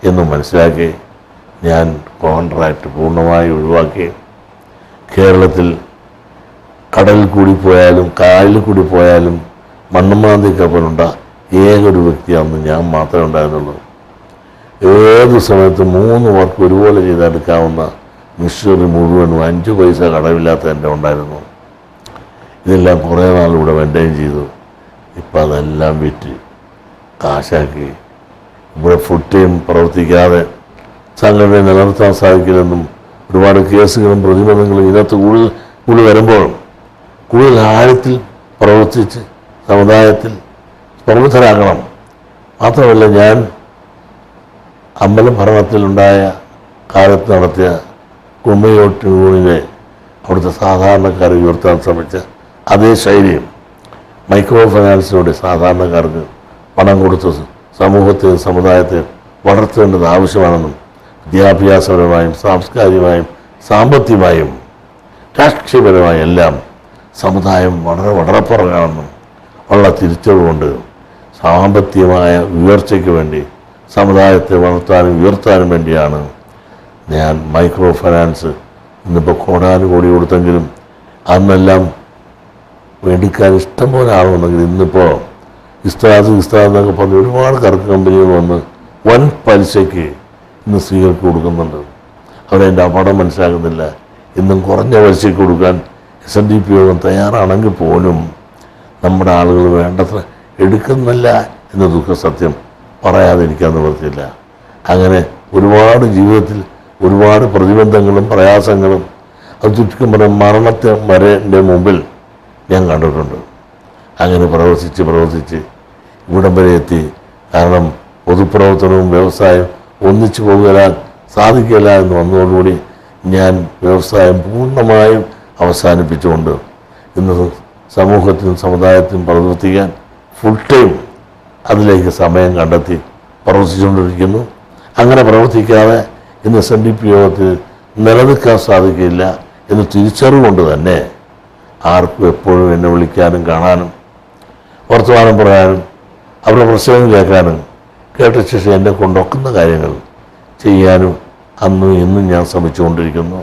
എന്ന് മനസ്സിലാക്കി ഞാൻ കോൺട്രാക്റ്റ് പൂർണ്ണമായി ഒഴിവാക്കി കേരളത്തിൽ കടലിൽ കൂടി പോയാലും കായലിൽ കൂടി പോയാലും മണ്ണുമാന്തി കപ്പലുണ്ട ഏകൊരു വ്യക്തിയാണെന്ന് ഞാൻ മാത്രമേ ഉണ്ടായിരുന്നുള്ളൂ. ഏത് സമയത്ത് 3 വർക്ക് ഒരുപോലെ ചെയ്തെടുക്കാവുന്ന മിഷനറി മുഴുവനും 5 പൈസ കടമില്ലാത്ത എൻ്റെ ഉണ്ടായിരുന്നു. ഇതെല്ലാം കുറേ നാളിലൂടെ മെയിൻറ്റെയിൻ ചെയ്തു. ഇപ്പം അതെല്ലാം വിറ്റ് കാശാക്കി ഇവിടെ ഫുൾ ടൈം പ്രവർത്തിക്കാതെ സംഘടനയെ നിലനിർത്താൻ സാധിക്കില്ലെന്നും ഒരുപാട് കേസുകളും പ്രതിബന്ധങ്ങളും ഇതിനകത്ത് കൂടുതൽ വരുമ്പോഴും കൂടുതൽ ആഴത്തിൽ പ്രവർത്തിച്ച് സമുദായത്തിൽ പ്രമുഖരാകണം. മാത്രമല്ല ഞാൻ അമ്പലം ഭരണത്തിലുണ്ടായ കാലത്ത് നടത്തിയ കുമ്മയോട്ടൂണിനെ അവിടുത്തെ സാധാരണക്കാരെ ഉയർത്താൻ ശ്രമിച്ച അതേ ശൈലിയും മൈക്രോ ഫൈനാൻസിനോട് സാധാരണക്കാർക്ക് പണം കൊടുത്ത് സമൂഹത്തെയും സമുദായത്തെയും വളർത്തേണ്ടത് ആവശ്യമാണെന്നും വിദ്യാഭ്യാസപരമായും സാംസ്കാരികമായും സാമ്പത്തികമായും രാഷ്ട്രീയപരമായും എല്ലാം സമുദായം വളരെ പുറകാണെന്നും ഉള്ള തിരിച്ചറിവുകൊണ്ട് സാമ്പത്തികമായ ഉയർച്ചയ്ക്ക് വേണ്ടി സമുദായത്തെ വളർത്താനും ഉയർത്താനും വേണ്ടിയാണ് ഞാൻ മൈക്രോ ഫൈനാൻസ് ഇന്നിപ്പോൾ കോടാനുകോടി കൊടുത്തെങ്കിലും അന്നെല്ലാം എടുക്കാൻ ഇഷ്ടംപോലെ ആളുണ്ടെങ്കിൽ ഇന്നിപ്പോൾ ഇസ്താദ് എന്നൊക്കെ പറഞ്ഞ് ഒരുപാട് കറക്ക് കമ്പനികൾ വന്ന് വൻ പലിശയ്ക്ക് ഇന്ന് സ്ത്രീകൾക്ക് കൊടുക്കുന്നുണ്ട്. അവരതിൻ്റെ അപകടം മനസ്സിലാക്കുന്നില്ല. ഇന്നും കുറഞ്ഞ പലിശയ്ക്ക് കൊടുക്കാൻ SNDP യോഗം തയ്യാറാണെങ്കിൽ പോലും നമ്മുടെ ആളുകൾ വേണ്ടത്ര എടുക്കുന്നില്ല എന്ന ദുഃഖസത്യം പറയാതിരിക്കാൻ നിവൃത്തിയില്ല. അങ്ങനെ ഒരുപാട് ജീവിതത്തിൽ ഒരുപാട് പ്രതിബന്ധങ്ങളും പ്രയാസങ്ങളും അത് ചുരുക്കം പറഞ്ഞ മരണത്തെ വരേൻ്റെ മുമ്പിൽ ഞാൻ കണ്ടിട്ടുണ്ട്. അങ്ങനെ പ്രവർത്തിച്ച് ഇവിടം വരെ എത്തി. കാരണം പൊതുപ്രവർത്തനവും വ്യവസായം ഒന്നിച്ചു പോകാൻ സാധിക്കില്ല എന്ന് വന്നതോടുകൂടി ഞാൻ വ്യവസായം പൂർണ്ണമായും അവസാനിപ്പിച്ചുകൊണ്ട് ഇന്ന് സമൂഹത്തിനും സമുദായത്തിനും പ്രവർത്തിക്കാൻ ഫുൾ ടൈം അതിലേക്ക് സമയം കണ്ടെത്തി പ്രവർത്തിച്ചുകൊണ്ടിരിക്കുന്നു. അങ്ങനെ പ്രവർത്തിക്കാതെ ഇന്ന് SNDP യോഗത്തിൽ നിലനിൽക്കാൻ സാധിക്കില്ല എന്ന് തിരിച്ചറിവുകൊണ്ട് തന്നെ ആർക്കും എപ്പോഴും എന്നെ വിളിക്കാനും കാണാനും വർത്തമാനം പറയാനും അവരുടെ പ്രശ്നങ്ങൾ കേൾക്കാനും കേട്ട ശേഷം എന്നെ കൊണ്ടൊക്കുന്ന കാര്യങ്ങൾ ചെയ്യാനും അന്നും ഇന്നും ഞാൻ ശ്രമിച്ചുകൊണ്ടിരിക്കുന്നു.